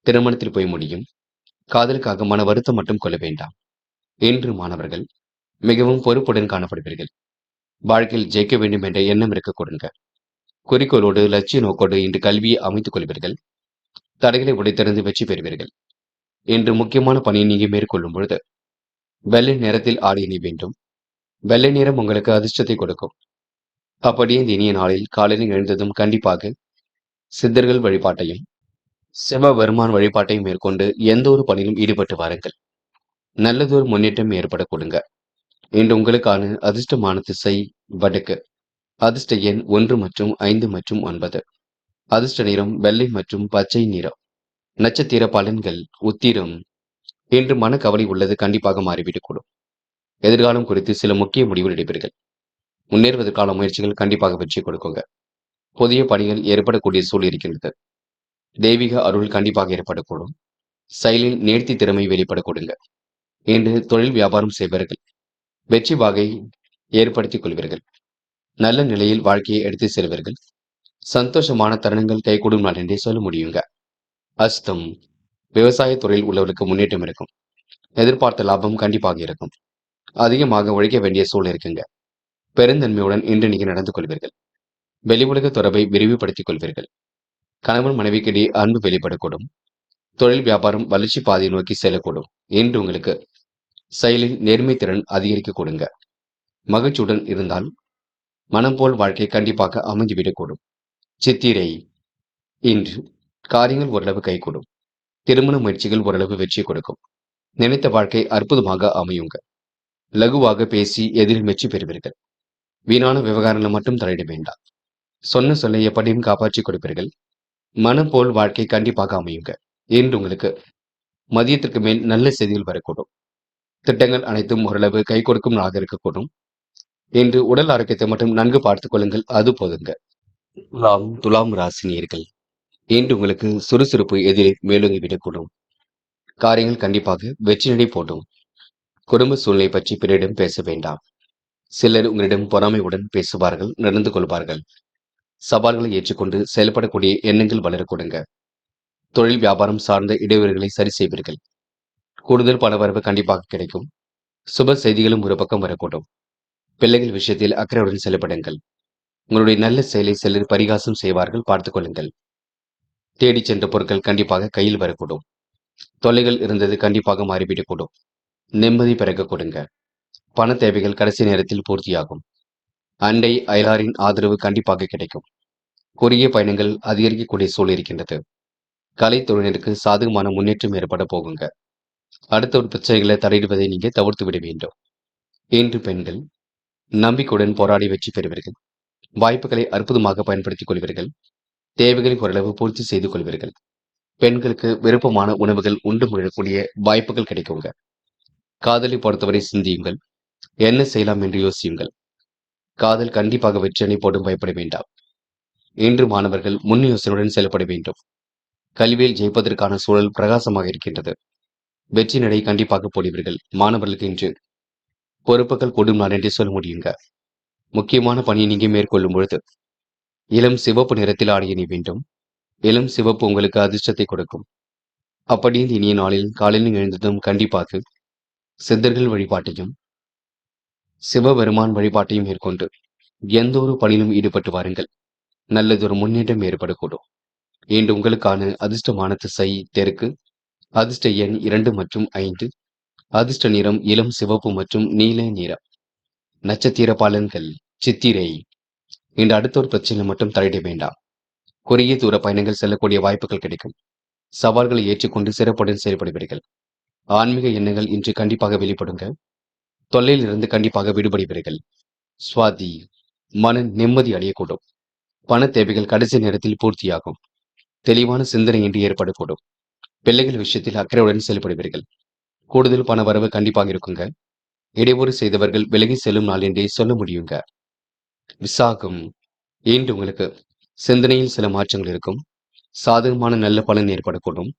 திருமணத்தில் போய் முடியும். காதலுக்காக மன வருத்தம் மட்டும் கொள்ள வேண்டாம். இன்று மாணவர்கள் மிகவும் பொறுப்புடன் காணப்படுவீர்கள். வாழ்க்கையில் ஜெயிக்க வேண்டும் என்ற எண்ணம் இருக்க கொடுங்க. குறிக்கோளோடு லட்சிய நோக்கோடு இன்று கல்வியை அமைத்துக் கொள்வீர்கள். தடைகளை உடைத்தெறிந்து வெற்றி பெறுவீர்கள். இன்று முக்கியமான பணியை நீங்க மேற்கொள்ளும் பொழுது வெள்ளை நிறத்தில் ஆடை அணிய வேண்டும். வெள்ளை நிறம் உங்களுக்கு அதிர்ஷ்டத்தை கொடுக்கும். அப்படியே இந்த இனிய நாளில் காலையில் எழுந்ததும் கண்டிப்பாக சித்தர்கள் வழிபாட்டையும் சிவபெருமான் வழிபாட்டையும் மேற்கொண்டு எந்த ஒரு பணியிலும் ஈடுபட்டு வாருங்கள். நல்லதொரு முன்னேற்றம் ஏற்பட கொடுங்க. இன்று உங்களுக்கான அதிர்ஷ்டமான திசை வடக்கு. அதிர்ஷ்ட எண் 1 மற்றும் 5 மற்றும் 9. அதிர்ஷ்ட நிறம் வெள்ளை மற்றும் பச்சை நிறம். நட்சத்திர பலன்கள். உத்திரம். இன்று மனக்கவலை உள்ளது கண்டிப்பாக மாறிவிடக்கூடும். எதிர்காலம் குறித்து சில முக்கிய முடிவுகள் எடுப்பீர்கள். முன்னேறுவதற்கான முயற்சிகள் கண்டிப்பாக வெற்றி கொடுக்குங்க. புதிய பணிகள் ஏற்படக்கூடிய சூழல் இருக்கின்றது. தெய்வீக அருள் கண்டிப்பாக ஏற்படக்கூடும். செயலில் நேர்த்தி திறமை வெளிப்பட கொடுங்க. இன்று தொழில் வியாபாரம் செய்வர்கள் வெற்றி வாகை ஏற்படுத்திக் கொள்வீர்கள். நல்ல நிலையில் வாழ்க்கையை எடுத்து செல்வீர்கள். சந்தோஷமான தருணங்கள் கைகூடும் நாள் என்றே சொல்ல முடியுங்க. அஸ்தம். விவசாய துறையில் உள்ளவருக்கு முன்னேற்றம் இருக்கும். எதிர்பார்த்த லாபம் கண்டிப்பாக இருக்கும். அதிகமாக உழைக்க வேண்டிய சூழல் இருக்குங்க. பெருந்தன்மையுடன் இன்று நீங்க நடந்து கொள்வீர்கள். வெளி உலக தொடர்பை விரிவுபடுத்திக் கொள்வீர்கள். கணவன் மனைவிக்கிடையே அன்பு வெளிப்படக்கூடும். தொழில் வியாபாரம் வளர்ச்சி பாதையை நோக்கி செல்லக்கூடும். இன்று உங்களுக்கு செயலில் நேர்மை திறன் அதிகரிக்க கொடுங்க. மகிழ்ச்சியுடன் இருந்தால் மனம் போல் வாழ்க்கை கண்டிப்பாக அமைந்துவிடக்கூடும். சித்திரை. இன்று காரியங்கள் ஓரளவு கைகூடும். திருமண முயற்சிகள் ஓரளவு வெற்றி கொடுக்கும். நினைத்த வாழ்க்கை அற்புதமாக அமையுங்க. லகுவாக பேசி எதிரில் மெச்சி பெறுவீர்கள். வீணான விவகாரங்களை மட்டும் தலையிட வேண்டாம். சொன்ன சொல்லை எப்படியும் காப்பாற்றிக் கொடுப்பீர்கள். மனம் போல் வாழ்க்கை கண்டிப்பாக அமையுங்க. என்று உங்களுக்கு மதியத்திற்கு மேல் நல்ல செய்திகள் வரக்கூடும். திட்டங்கள் அனைத்தும் ஓரளவு கை கொடுக்கும் நாளாக இருக்கக்கூடும். என்று உடல் ஆரோக்கியத்தை மட்டும் நன்கு பார்த்துக் கொள்ளுங்கள். அது போதுங்க. துலாம் ராசினியர்கள் இன்று உங்களுக்கு சுறுசுறுப்பு எதிரே மேலோங்கி விடக்கூடும். காரியங்கள் கண்டிப்பாக வெற்றி நடை போடும். குடும்ப சூழ்நிலை பற்றி பிறரிடம் பேச வேண்டாம். சிலர் உங்களிடம் பொறாமையுடன் பேசுவார்கள், நடந்து கொள்வார்கள். சவால்களை ஏற்றுக்கொண்டு செயல்படக்கூடிய எண்ணங்கள் வளரக்கூடுங்க. தொழில் வியாபாரம் சார்ந்த இடையூறுகளை சரி செய்வீர்கள். கூடுதல் பணவரவு கண்டிப்பாக கிடைக்கும். சுப செய்திகளும் ஒரு பக்கம் வரக்கூடும். பிள்ளைகள் விஷயத்தில் அக்கறையுடன் செயல்படுங்கள். உங்களுடைய நல்ல செயலை சிலர் பரிகாசம் செய்வார்கள், பார்த்துக் கொள்ளுங்கள். தேடிச் சென்ற பொருட்கள் கண்டிப்பாக கையில் வரக்கூடும். தொல்லைகள் இருந்தது கண்டிப்பாக மாறிவிடக்கூடும். நிம்மதி பிறக்க கொடுங்க. பண தேவைகள் கடைசி நேரத்தில் பூர்த்தியாகும். அண்டை அயலாரின் ஆதரவு கண்டிப்பாக கிடைக்கும். குறுகிய பயணங்கள் அதிகரிக்கக்கூடிய சூழல் இருக்கின்றது. கலைத்துறையினருக்கு சாதகமான முன்னேற்றம் ஏற்பட போகுங்க. அடுத்த ஒரு பிரச்சனைகளை தலையிடுவதை நீங்க தவிர்த்து விட வேண்டும். இன்று பெண்கள் நம்பிக்கையுடன் போராடி வெற்றி பெறுவீர்கள். வாய்ப்புகளை அற்புதமாக பயன்படுத்திக் கொள்வீர்கள். தேவைகளை ஓரளவு பூர்த்தி செய்து கொள்வீர்கள். பெண்களுக்கு விருப்பமான உணவுகள் உண்டு முழக்கூடிய வாய்ப்புகள் கிடைக்குங்க. காதலை பொறுத்தவரை சிந்தியுங்கள். என்ன செய்யலாம் என்று யோசியுங்கள். காதல் கண்டிப்பாக வெற்றியணை போடும் பயப்பட வேண்டாம். இன்று மாணவர்கள் முன் யோசனையுடன் செயல்பட வேண்டும். கல்வியில் ஜெயிப்பதற்கான சூழல் பிரகாசமாக இருக்கின்றது. வெற்றி நடை கண்டிப்பாக போடுவீர்கள். மாணவர்களுக்கு இன்று பொறுப்புகள் கூடும் நாள் என்றே சொல்ல முடியுங்க. முக்கியமான பணியை நீங்க மேற்கொள்ளும் பொழுது இளம் சிவப்பு நிறத்தில் ஆடை அணி வேண்டும். இளம் சிவப்பு உங்களுக்கு அதிர்ஷ்டத்தை கொடுக்கும். அப்படியே இனிய நாளில் காலையில் எழுந்ததும் கண்டிப்பாக சித்தர்கள் வழிபாட்டையும் சிவபெருமான் வழிபாட்டையும் மேற்கொண்டு எந்த ஒரு பணியிலும் ஈடுபட்டு வாருங்கள். நல்லதொரு முன்னேற்றம் ஏற்படக்கூடும். இன்று உங்களுக்கான அதிர்ஷ்டமான திசை தெற்கு. அதிர்ஷ்ட எண் 2 மற்றும் 5. அதிர்ஷ்ட நிறம் இளம் சிவப்பு மற்றும் நீல நிறம். நட்சத்திர பலன்கள் சித்திரை. இன்று அடுத்த ஒரு பிரச்சனை மட்டும் தலையிட வேண்டாம். குறுகிய தூர பயணங்கள் செல்லக்கூடிய வாய்ப்புகள் கிடைக்கும். சவால்களை ஏற்றுக்கொண்டு சிறப்புடன் செயல்படுவீர்கள். ஆன்மீக எண்ணங்கள் இன்று கண்டிப்பாக வெளிப்படுங்க. தொல்லையில் இருந்து கண்டிப்பாக விடுபடுவீர்கள். சுவாதி மன நிம்மதி அடையக்கூடும். பண தேவைகள் கடைசி நேரத்தில் பூர்த்தியாகும். தெளிவான சிந்தனை இன்று ஏற்படக்கூடும். பிள்ளைகள் விஷயத்தில் அக்கறையுடன் செயல்படுவீர்கள். கூடுதல் பண வரவு கண்டிப்பாக இருக்குங்க. இடையூறு செய்தவர்கள் விலகி செல்லும் நாள் என்றே சொல்ல முடியுங்க. விசாகம் இன்று உங்களுக்கு சிந்தனையில் சில மாற்றங்கள் இருக்கும். சாதகமான நல்ல பலன் ஏற்படக்கூடும்.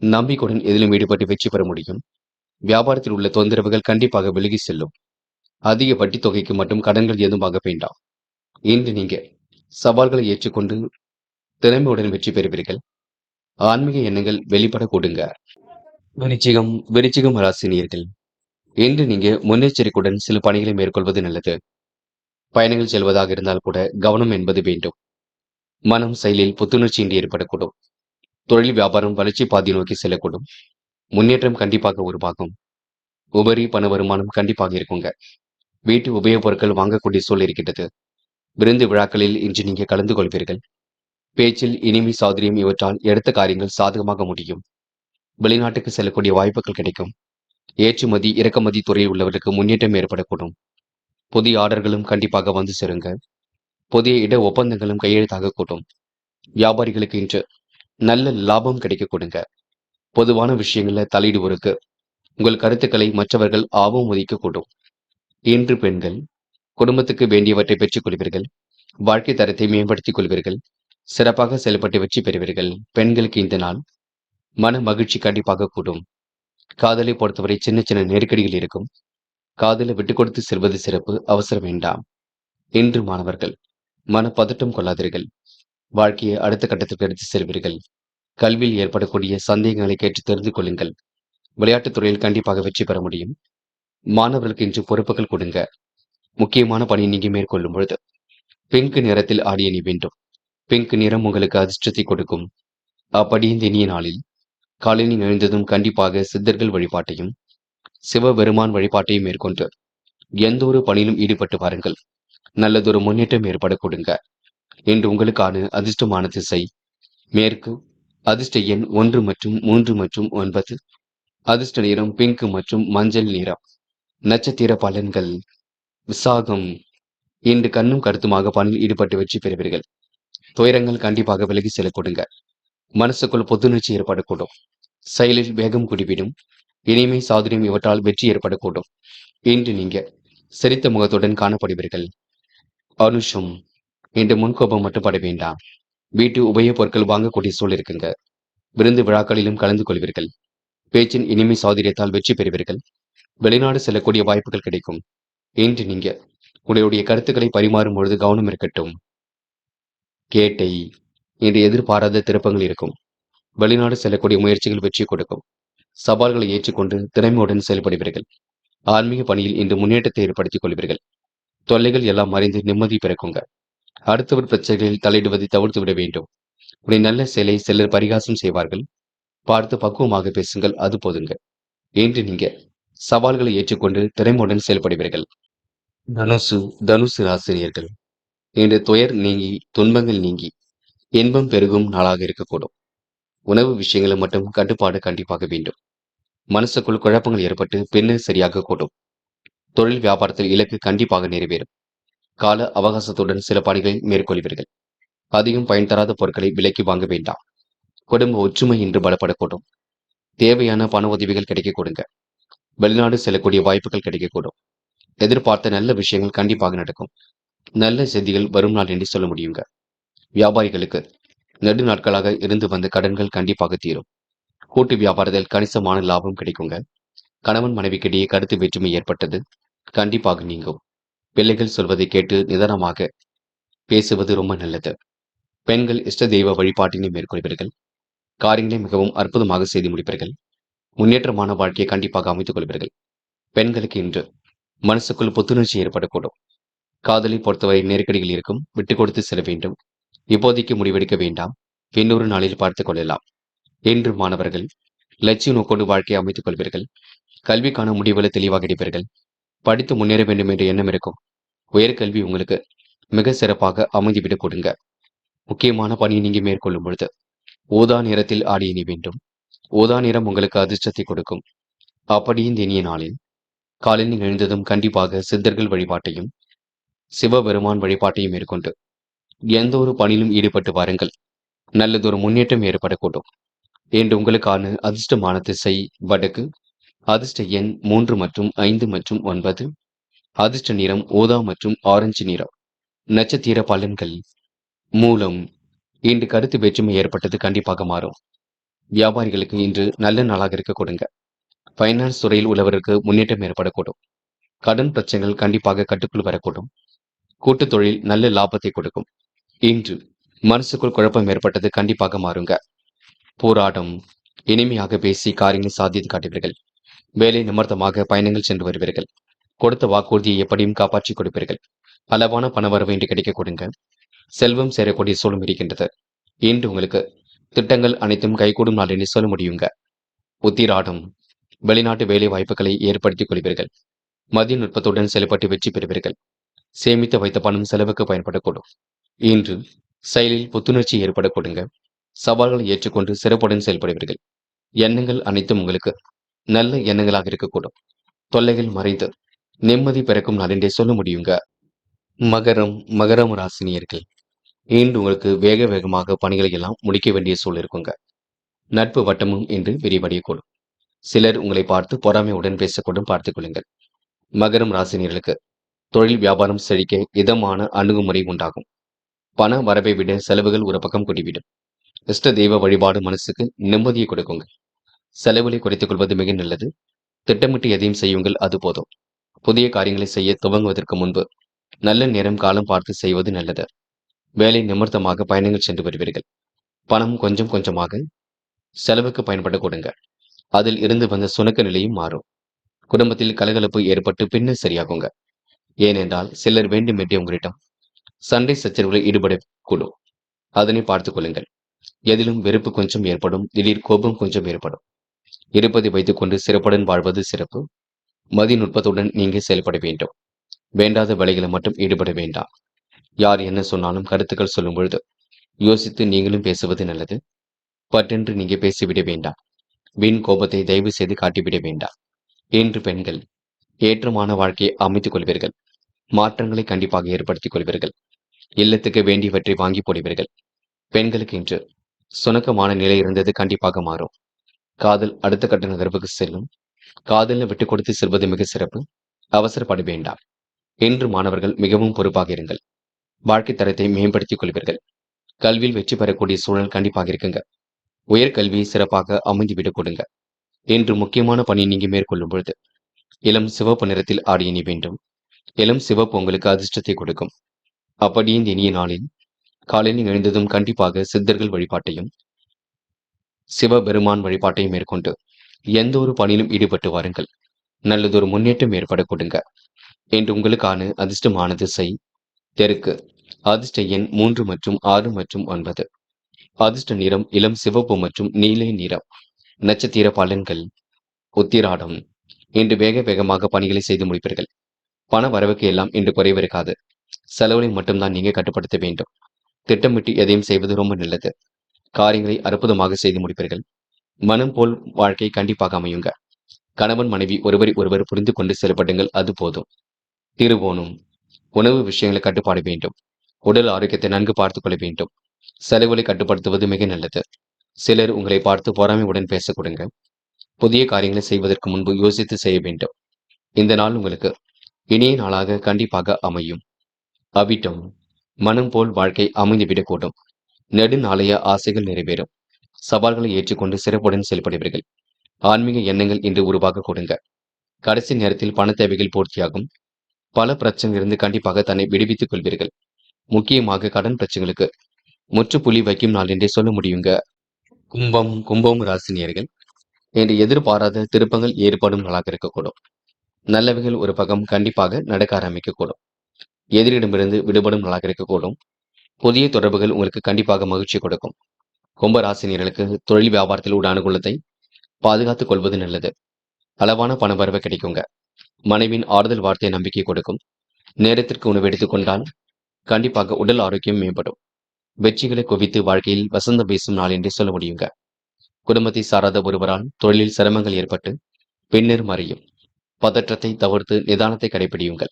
நம்பிக்கையுடன் எதிலும் ஈடுபட்டு வெற்றி பெற முடியும். வியாபாரத்தில் உள்ள தொந்தரவுகள் கண்டிப்பாக விலகி செல்லும். அதிக வட்டி தொகைக்கு மட்டும் கடன்கள் எதுவும் வாங்க வேண்டாம். இன்று நீங்க சவால்களை ஏற்றுக்கொண்டு திறமையுடன் வெற்றி பெறுவீர்கள். ஆன்மீக எண்ணங்கள் வெளிப்பட கொடுங்க. விருச்சிகம் ராசினியர்கள் இன்று நீங்க முன்னெச்சரிக்கையுடன் சில பணிகளை மேற்கொள்வது நல்லது. பயணங்கள் செல்வதாக இருந்தால் கூட கவனம் என்பது வேண்டும். மனம் செயலில் புத்துணர்ச்சி இன்றி ஏற்படக்கூடும். தொழில் வியாபாரம் வளர்ச்சி பாதி நோக்கி செல்லக்கூடும். முன்னேற்றம் கண்டிப்பாக உருவாகும். உபரி பண வருமானம் கண்டிப்பாக இருக்குங்க. வீட்டு உபயோகப் பொருட்கள் வாங்கக்கூடிய சூழல் இருக்கின்றது. விருந்து விழாக்களில் இன்று நீங்க கலந்து கொள்வீர்கள். பேச்சில் இனிமை சாதுரியம் இவற்றால் எடுத்த காரியங்கள் சாதகமாக முடியும். வெளிநாட்டுக்கு செல்லக்கூடிய வாய்ப்புகள் கிடைக்கும். ஏற்றுமதி இறக்குமதி துறையில் உள்ளவர்களுக்கு முன்னேற்றம் ஏற்படக்கூடும். புதிய ஆர்டர்களும் கண்டிப்பாக வந்து சேருங்க. புதிய இட ஒப்பந்தங்களும் கையெழுத்தாக கூடும். வியாபாரிகளுக்கு இன்று நல்ல லாபம் கிடைக்க கொடுங்க. பொதுவான விஷயங்கள்ல தலையிடுவோருக்கு உங்கள் கருத்துக்களை மற்றவர்கள் ஆபம் ஒதுக்கக்கூடும். இன்று பெண்கள் குடும்பத்துக்கு வேண்டியவற்றை பெற்றுக் கொள்வீர்கள். வாழ்க்கை தரத்தை மேம்படுத்திக் கொள்வீர்கள். சிறப்பாக செயல்பட்டு வெற்றி பெறுவீர்கள். பெண்களுக்கு இந்த நாள் மன மகிழ்ச்சி கண்டிப்பாக கூடும். காதலை பொறுத்தவரை சின்ன சின்ன நெருக்கடிகள் இருக்கும். காதலை விட்டுக் கொடுத்து செல்வது சிறப்பு, அவசரம் வேண்டாம். இன்று மாணவர்கள் மனப்பதட்டம் கொள்ளாதீர்கள். வாழ்க்கையை அடுத்த கட்டத்திற்கு எடுத்து செல்வீர்கள். கல்வியில் ஏற்படக்கூடிய சந்தேகங்களை கேட்டு தெரிந்து கொள்ளுங்கள். விளையாட்டுத் துறையில் கண்டிப்பாக வெற்றி பெற முடியும். மாணவர்களுக்கு இன்று பொறுப்புகள் கொடுங்க. முக்கியமான பணியை நீங்க மேற்கொள்ளும் பொழுது பிங்க் நிறத்தில் ஆடை அணி வேண்டும். பிங்க் நிறம் உங்களுக்கு அதிர்ஷ்டத்தை கொடுக்கும். அப்படி இந்த இனிய நாளில் காலையில் எழுந்ததும் கண்டிப்பாக சித்தர்கள் வழிபாட்டையும் சிவபெருமான் வழிபாட்டையும் மேற்கொண்டு எந்த ஒரு பணியிலும் ஈடுபட்டு வாருங்கள். நல்லதொரு முன்னேற்றம் ஏற்பட கொடுங்க. இன்று உங்களுக்கான அதிர்ஷ்டமான திசை மேற்கு. அதிர்ஷ்ட எண் 1 மற்றும் 3 மற்றும் 9. அதிர்ஷ்ட நிறம் பிங்க் மற்றும் மஞ்சள் நிறம். நட்சத்திர பலன்கள். விசாகம். இன்று கண்ணும் கருத்துமாக பணியில் ஈடுபட்டு வெற்றி பெறுவீர்கள். துயரங்கள் கண்டிப்பாக விலகி செல்லக்கூடுங்க. மனசுக்குள் புத்துணர்ச்சி ஏற்படக்கூடும். செயலில் வேகம் குடிவிடும். இனிமை சாதுரியம் இவற்றால் வெற்றி ஏற்படக்கூடும். இன்று நீங்க சிரித்த முகத்துடன் காணப்படுவீர்கள். அனுஷம். இன்று முன்கோபம் மட்டும் பட வேண்டாம். வீட்டு உபயோகப் பொருட்கள் வாங்கக்கூடிய சூழல் இருக்குங்க. விருந்து விழாக்களிலும் கலந்து கொள்வீர்கள். பேச்சின் இனிமை சாதுரியத்தால் வெற்றி பெறுவீர்கள். வெளிநாடு செல்லக்கூடிய வாய்ப்புகள் கிடைக்கும். இன்று நீங்க உங்களுடைய கருத்துக்களை பரிமாறும் பொழுது கவனம் இருக்கட்டும். கேட்டை. இன்று எதிர்பாராத திருப்பங்கள் இருக்கும். வெளிநாடு செல்லக்கூடிய முயற்சிகள் வெற்றி கொடுக்கும். சவால்களை ஏற்றுக்கொண்டு திறமையுடன் செயல்படுவீர்கள். ஆன்மீக பணியில் இன்று முன்னேற்றத்தை ஏற்படுத்திக் கொள்வீர்கள். தொல்லைகள் எல்லாம் மறைந்து நிம்மதி பிறக்குங்க. அடுத்தவர் பிரச்சனைகளில் தலையிடுவதை தவிர்த்து விட வேண்டும். உடைய நல்ல செயலை சிலர் பரிகாசம் செய்வார்கள். பார்த்து பக்குவமாக பேசுங்கள், அது போதுங்க. இன்று நீங்க சவால்களை ஏற்றுக்கொண்டு திறமையுடன் செயல்படுவீர்கள். தனுசு. தனுசு ராசினியர்கள். இன்று துயர் நீங்கி துன்பங்கள் நீங்கி இன்பம் பெருகும் நாளாக இருக்கக்கூடும். உணவு விஷயங்களை மட்டும் கட்டுப்பாடு கண்டிப்பாக வேண்டும். மனசுக்குள் குழப்பங்கள் ஏற்பட்டு பின்னர் சரியாக கூடும். தொழில் வியாபாரத்தில் இலக்கு கண்டிப்பாக நிறைவேறும். கால அவகாசத்துடன் சில பணிகளை மேற்கொள்வீர்கள். அதிகம் பயன் தராத பொருட்களை விலைக்கு வாங்க வேண்டாம். குடும்ப ஒற்றுமை இன்று பலப்படக்கூடும். தேவையான பண உதவிகள் கிடைக்க கொடுங்க. வெளிநாடு செல்லக்கூடிய வாய்ப்புகள் கிடைக்கக்கூடும். எதிர்பார்த்த நல்ல விஷயங்கள் கண்டிப்பாக நடக்கும். நல்ல செய்திகள் வரும் நாள் என்று சொல்ல முடியுங்க. வியாபாரிகளுக்கு நெடு நாட்களாக இருந்து வந்த கடன்கள் கண்டிப்பாக தீரும். கூட்டு வியாபாரத்தில் கணிசமான லாபம் கிடைக்குங்க. கணவன் மனைவிக்கிடையே கருத்து வேற்றுமை ஏற்பட்டது கண்டிப்பாக நீங்கும். பிள்ளைகள் சொல்வதை கேட்டு நிதானமாக பேசுவது ரொம்ப நல்லது. பெண்கள் இஷ்ட தெய்வ வழிபாட்டினை மேற்கொள்வீர்கள். காரியங்களை மிகவும் அற்புதமாக செய்து முடிப்பீர்கள். முன்னேற்றமான வாழ்க்கையை கண்டிப்பாக அமைத்துக் கொள்வீர்கள். பெண்களுக்கு இன்று மனசுக்குள் புத்துணர்ச்சி ஏற்படக்கூடும். காதலை பொறுத்தவரை நெருக்கடிகள் இருக்கும். விட்டுக் கொடுத்து செல்ல வேண்டும். இப்போதைக்கு முடிவெடுக்க வேண்டாம். இன்னொரு நாளில் பார்த்துக் கொள்ளலாம். இன்று மாணவர்கள் லட்சிய நோக்கோடு வாழ்க்கையை அமைத்துக் கொள்வீர்கள். கல்விக்கான முடிவுகளை தெளிவாக எடுப்பீர்கள். படித்து முன்னேற வேண்டும் என்ற எண்ணம் இருக்கும். உயர்கல்வி உங்களுக்கு மிக சிறப்பாக அமைந்துவிடக் கொடுங்க. முக்கியமான பணியை நீங்க மேற்கொள்ளும் பொழுது ஊதா நிறத்தில் ஆடி அணி வேண்டும். ஊதா நிறம் உங்களுக்கு அதிர்ஷ்டத்தை கொடுக்கும். அப்படி இந்த இனிய நாளில் காலையில் எழுந்ததும் கண்டிப்பாக சித்தர்கள் வழிபாட்டையும் சிவபெருமான் வழிபாட்டையும் மேற்கொண்டு எந்த ஒரு பணியிலும் ஈடுபட்டு வாருங்கள். நல்லதொரு முன்னேற்றம் ஏற்படக்கூடும். என்று உங்களுக்கான அதிர்ஷ்டமான திசை வடக்கு. அதிர்ஷ்ட எண் 3 மற்றும் 5 மற்றும் 9. அதிர்ஷ்ட நிறம் ஊதா மற்றும் ஆரஞ்சு நிறம். நட்சத்திர பலன்கள். மூலம். இன்று கருத்து வேற்றுமை ஏற்பட்டது கண்டிப்பாக மாறும். வியாபாரிகளுக்கு இன்று நல்ல நாளாக இருக்க கொடுங்க. பைனான்ஸ் துறையில் உள்ளவருக்கு முன்னேற்றம் ஏற்படக்கூடும். கடன் பிரச்சனைகள் கண்டிப்பாக கட்டுக்குள் வரக்கூடும். கூட்டுத் தொழில் நல்ல லாபத்தை கொடுக்கும். இன்று மனசுக்குள் குழப்பம் ஏற்பட்டது கண்டிப்பாக மாறுங்க. போராட்டம். இனிமையாக பேசி காரியங்களை சாதித்து காட்டுவீர்கள். வேலை நிமித்தமாக பயணங்கள் சென்று வருவீர்கள். கொடுத்த வாக்குறுதியை எப்படியும் காப்பாற்றிக் கொடுப்பீர்கள். அளவான பணவரவு இன்று கிடைக்க கொடுங்க. செல்வம் சேரக்கூடிய சூழலும் இருக்கின்றது. இன்று உங்களுக்கு திட்டங்கள் அனைத்தும் கைகூடும் நாள் என்று சொல்ல முடியுங்க. உத்திராடம். வெளிநாட்டு வேலை வாய்ப்புகளை ஏற்படுத்திக் கொள்வீர்கள். மதிய நுட்பத்துடன் செயல்பட்டு வெற்றி பெறுவீர்கள். சேமித்து வைத்த பணம் செலவுக்கு பயன்படக்கூடும். இன்று செயலில் புத்துணர்ச்சி ஏற்பட கொடுங்க. சவால்களை ஏற்றுக்கொண்டு சிறப்புடன் செயல்படுவீர்கள். எண்ணங்கள் அனைத்தும் உங்களுக்கு நல்ல எண்ணங்களாக இருக்கக்கூடும். தொல்லைகள் மறைந்து நிம்மதி பிறக்கும் நாள் என்றே சொல்ல முடியுங்க. மகரம் ராசினியர்கள். இன்று உங்களுக்கு வேக வேகமாக பணிகளை எல்லாம் முடிக்க வேண்டிய சூழல் இருக்குங்க. நட்பு வட்டமும் இன்று விரிவடையக்கூடும். சிலர் உங்களை பார்த்து பொறாமையுடன் பேசக்கூடும், பார்த்துக் கொள்ளுங்கள். மகரம் ராசினியர்களுக்கு தொழில் வியாபாரம் செழிக்க இதமான அணுகுமுறை உண்டாகும். பண வரவை விட செலவுகள் ஒரு பக்கம் கூடிவிடும். இஷ்ட தெய்வ வழிபாடு மனசுக்கு நிம்மதியை கொடுக்குங்க. செலவுகளை குறைத்துக் கொள்வது மிக நல்லது. திட்டமிட்டு எதையும் செய்யுங்கள், அது போதும். புதிய காரியங்களை செய்ய துவங்குவதற்கு முன்பு நல்ல நேரம் காலம் பார்த்து செய்வது நல்லது. வேலை நிமித்தமாக பயணங்கள் சென்று வருவீர்கள். பணம் கொஞ்சம் கொஞ்சமாக செலவுக்கு பயன்பட கொடுங்க. அதில் இருந்து வந்த சுணக்க நிலையும் மாறும். குடும்பத்தில் கலகலப்பு ஏற்பட்டு பின்னர் சரியாகுங்க. ஏனென்றால் சிலர் வேண்டுமென்றே உங்களிடம் சண்டை சச்சரவுகளை ஈடுபடக்கூடும். அதனை பார்த்துக் கொள்ளுங்கள். எதிலும் வெறுப்பு கொஞ்சம் ஏற்படும். திடீர் கோபம் கொஞ்சம் ஏற்படும். இருப்பதை வைத்துக் கொண்டு சிறப்புடன் வாழ்வது சிறப்பு. மதிநுட்பத்துடன் நீங்க செயல்பட வேண்டும். வேண்டாத வேலைகளை மட்டும் ஈடுபட வேண்டாம். யார் என்ன சொன்னாலும் கருத்துக்கள் சொல்லும் பொழுது யோசித்து நீங்களும் பேசுவது நல்லது. பட்டென்று நீங்க பேசிவிட வேண்டாம். வீண் கோபத்தை தயவு செய்து காட்டிவிட வேண்டாம். இன்று பெண்கள் ஏற்றமான வாழ்க்கையை அமைத்துக் கொள்வீர்கள். மாற்றங்களை கண்டிப்பாக ஏற்படுத்திக் கொள்வீர்கள். இல்லத்துக்கு வேண்டியவற்றை வாங்கி போடுவீர்கள். பெண்களுக்கு இன்று சுணக்கமான நிலை இருந்தது கண்டிப்பாக மாறும். காதல் அடுத்த கட்ட நகர்வுக்கு செல்லும். காதலில் விட்டுக் கொடுத்து செல்வது மிக சிறப்பு. அவசரப்பட வேண்டாம். இன்று மாணவர்கள் மிகவும் பொறுப்பாக இருங்கள். வாழ்க்கை தரத்தை மேம்படுத்திக் கொள்வீர்கள். கல்வியில் வெற்றி பெறக்கூடிய சூழல் கண்டிப்பாக இருக்குங்க. உயர்கல்வியை சிறப்பாக அமைந்துவிடக் கொடுங்க. இன்று முக்கியமான பணி நீங்க மேற்கொள்ளும் பொழுது இளம் சிவப்பு நிறத்தில் ஆடை அணி வேண்டும். இளம் சிவப்பு உங்களுக்கு அதிர்ஷ்டத்தை கொடுக்கும். அப்படியே இந்த இனிய நாளில் காலையில் எழுந்ததும் கண்டிப்பாக சித்தர்கள் வழிபாட்டையும் சிவபெருமான் வழிபாட்டையும் மேற்கொண்டு எந்த ஒரு பணியிலும் ஈடுபட்டு வாருங்கள். நல்லதொரு முன்னேற்றம் ஏற்பட கொடுங்க. இன்று உங்களுக்கான அதிர்ஷ்டமான திசை தெற்கு. அதிர்ஷ்ட எண் 3 மற்றும் 6 மற்றும் 9. அதிர்ஷ்ட நிறம் இளம் சிவப்பு மற்றும் நீல நிறம். நட்சத்திர பலன்கள் உத்திராடம். இன்று வேக வேகமாக பணிகளை செய்து முடிப்பீர்கள். பண வரவுக்கு எல்லாம் இன்று குறைவிருக்காது. செலவுகளை மட்டும்தான் நீங்க கட்டுப்படுத்த வேண்டும். திட்டமிட்டு எதையும் செய்வது ரொம்ப நல்லது. காரியங்களை அற்புதமாக செய்து முடிப்பீர்கள். மனம் போல் வாழ்க்கை கண்டிப்பாக அமையுங்க. கணவன் மனைவி ஒருவரை ஒருவர் புரிந்து கொண்டு செயல்படுங்கள், அது போதும். திருவோணம். உணவு விஷயங்களை கட்டுப்பாடு வேண்டும். உடல் ஆரோக்கியத்தை நன்கு பார்த்துக் கொள்ள வேண்டும். செலவுகளை கட்டுப்படுத்துவது மிக நல்லது. சிலர் உங்களை பார்த்து பொறாமையுடன் பேச கொடுங்க. புதிய காரியங்களை செய்வதற்கு முன்பு யோசித்து செய்ய வேண்டும். இந்த நாள் உங்களுக்கு இனிய நாளாக கண்டிப்பாக அமையும். அவிட்டம். மனம் போல் வாழ்க்கை அமைந்துவிடக்கூடும். நெடுநாளைய ஆசைகள் நிறைவேறும். சவால்களை ஏற்றுக்கொண்டு சிறப்புடன் செயல்படுவீர்கள். ஆன்மீக எண்ணங்கள் இன்று உருவாக கொடுங்க. கடைசி நேரத்தில் பண தேவைகள் பூர்த்தியாகும். பல பிரச்சனையிலிருந்து கண்டிப்பாக தன்னை விடுவித்துக் கொள்வீர்கள். முக்கியமாக கடன் பிரச்சனைகளுக்கு முற்றுப்புள்ளி வைக்கும் நாள் என்றே சொல்ல முடியுங்க. கும்பம் ராசினியர்கள் என்று எதிர்பாராத திருப்பங்கள் ஏற்படும் நாளாக இருக்கக்கூடும். நல்லவைகள் ஒரு பக்கம் கண்டிப்பாக நடக்க ஆரம்பிக்கக்கூடும். எதிரிடமிருந்து விடுபடும் நாளாக இருக்கக்கூடும். புதிய தொடர்புகள் உங்களுக்கு கண்டிப்பாக மகிழ்ச்சி கொடுக்கும். கும்பராசினியர்களுக்கு தொழில் வியாபாரத்தில் உள்ள அனுகூலத்தை பாதுகாத்துக் கொள்வது நல்லது. அளவான பண வரவு கிடைக்குங்க. மனைவின் ஆறுதல் வார்த்தை நம்பிக்கை கொடுக்கும். நேரத்திற்கு உணவு எடுத்துக் கொண்டால் கண்டிப்பாக உடல் ஆரோக்கியம் மேம்படும். வெற்றிகளை குவித்து வாழ்க்கையில் வசந்தம் வீசும் நாள் என்றே சொல்ல முடியுங்க. குடும்பத்தை சாராத ஒருவரால் தொழிலில் சிரமங்கள் ஏற்பட்டு பின்னர் மறையும். பதற்றத்தை தவிர்த்து நிதானத்தை கடைபிடியுங்கள்.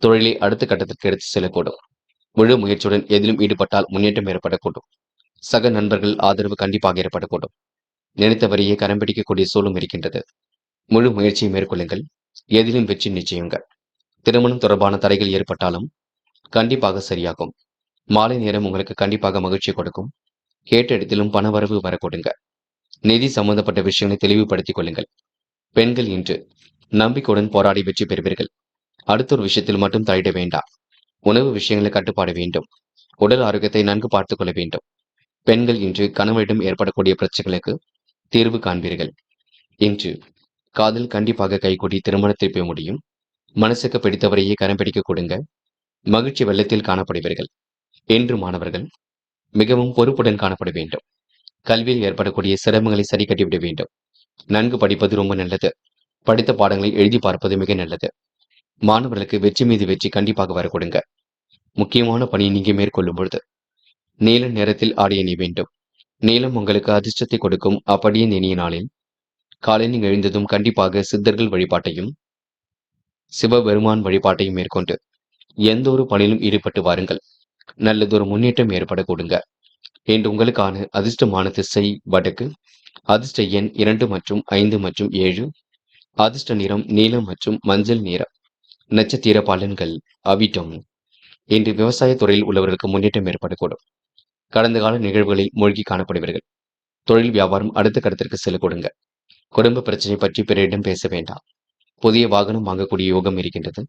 தொழிலை அடுத்த கட்டத்திற்கு எடுத்து செல்லக்கூடும். முழு முயற்சியுடன் எதிலும் ஈடுபட்டால் முன்னேற்றம் ஏற்படக்கூடும். சக நண்பர்கள் ஆதரவு கண்டிப்பாக ஏற்படக்கூடும். நினைத்தவரையே கரம் பிடிக்கக்கூடிய சூழலும் இருக்கின்றது. முழு முயற்சியை மேற்கொள்ளுங்கள். எதிலும் வெற்றி நிச்சயங்க. திருமணம் தொடர்பான தடைகள் ஏற்பட்டாலும் கண்டிப்பாக சரியாகும். மாலை நேரம் உங்களுக்கு கண்டிப்பாக மகிழ்ச்சி கொடுக்கும். கேட்ட இடத்திலும் பணவரவு வரக்கூடுங்க. நிதி சம்பந்தப்பட்ட விஷயங்களை தெளிவுபடுத்திக் கொள்ளுங்கள். பெண்கள் இன்று நம்பிக்கையுடன் போராடி வெற்றி பெறுவீர்கள். அடுத்த ஒரு விஷயத்தில் மட்டும் தலையிட வேண்டாம். உணவு விஷயங்களை கட்டுப்பாட வேண்டும். உடல் ஆரோக்கியத்தை நன்கு பார்த்துக் கொள்ள வேண்டும். பெண்கள் இன்று கணவனிடம் ஏற்படக்கூடிய பிரச்சனைகளுக்கு தீர்வு காண்பீர்கள். இன்று காதல் கண்டிப்பாக கைகூடி திருமணத்தை போய் முடியும். மனசுக்கு பிடித்தவரையே கரம் பிடிக்க கொடுங்க. மகிழ்ச்சி வெள்ளத்தில் காணப்படுவீர்கள். இன்று மாணவர்கள் மிகவும் பொறுப்புடன் காணப்பட வேண்டும். கல்வியில் ஏற்படக்கூடிய சிரமங்களை சரி கட்டிவிட வேண்டும். நன்கு படிப்பது ரொம்ப நல்லது. படித்த பாடங்களை எழுதி பார்ப்பது மிக நல்லது. மாணவர்களுக்கு வெற்றி மீது வெற்றி கண்டிப்பாக வர கொடுங்க. முக்கியமான பணியை நீங்க மேற்கொள்ளும் பொழுது நீல நேரத்தில் ஆடை அணி வேண்டும். நீலம் உங்களுக்கு அதிர்ஷ்டத்தை கொடுக்கும். அப்படியே இனிய நாளில் காலையில் எழுந்ததும் கண்டிப்பாக சித்தர்கள் வழிபாட்டையும் சிவபெருமான் வழிபாட்டையும் மேற்கொண்டு எந்த ஒரு பணியிலும் ஈடுபட்டு வாருங்கள். நல்லதொரு முன்னேற்றம் ஏற்பட கொடுங்க. இன்று உங்களுக்கான அதிர்ஷ்டமான திசை வடக்கு. அதிர்ஷ்ட எண் 2 மற்றும் 5 மற்றும் 7. அதிர்ஷ்ட நிறம் நீலம் மற்றும் மஞ்சள் நிறம். நட்சத்திர பலன்கள் அவிட்டம். இன்று விவசாய துறையில் உள்ளவர்களுக்கு முன்னேற்றம் ஏற்படக்கூடும். கடந்த கால நிகழ்வுகளில் மூழ்கி காணப்படுவீர்கள். தொழில் வியாபாரம் அடுத்த கட்டத்திற்கு செல்ல கொடுங்க. குடும்ப பிரச்சனை பற்றி பிறரிடம் பேச வேண்டாம். புதிய வாகனம் வாங்கக்கூடிய யோகம் இருக்கின்றது.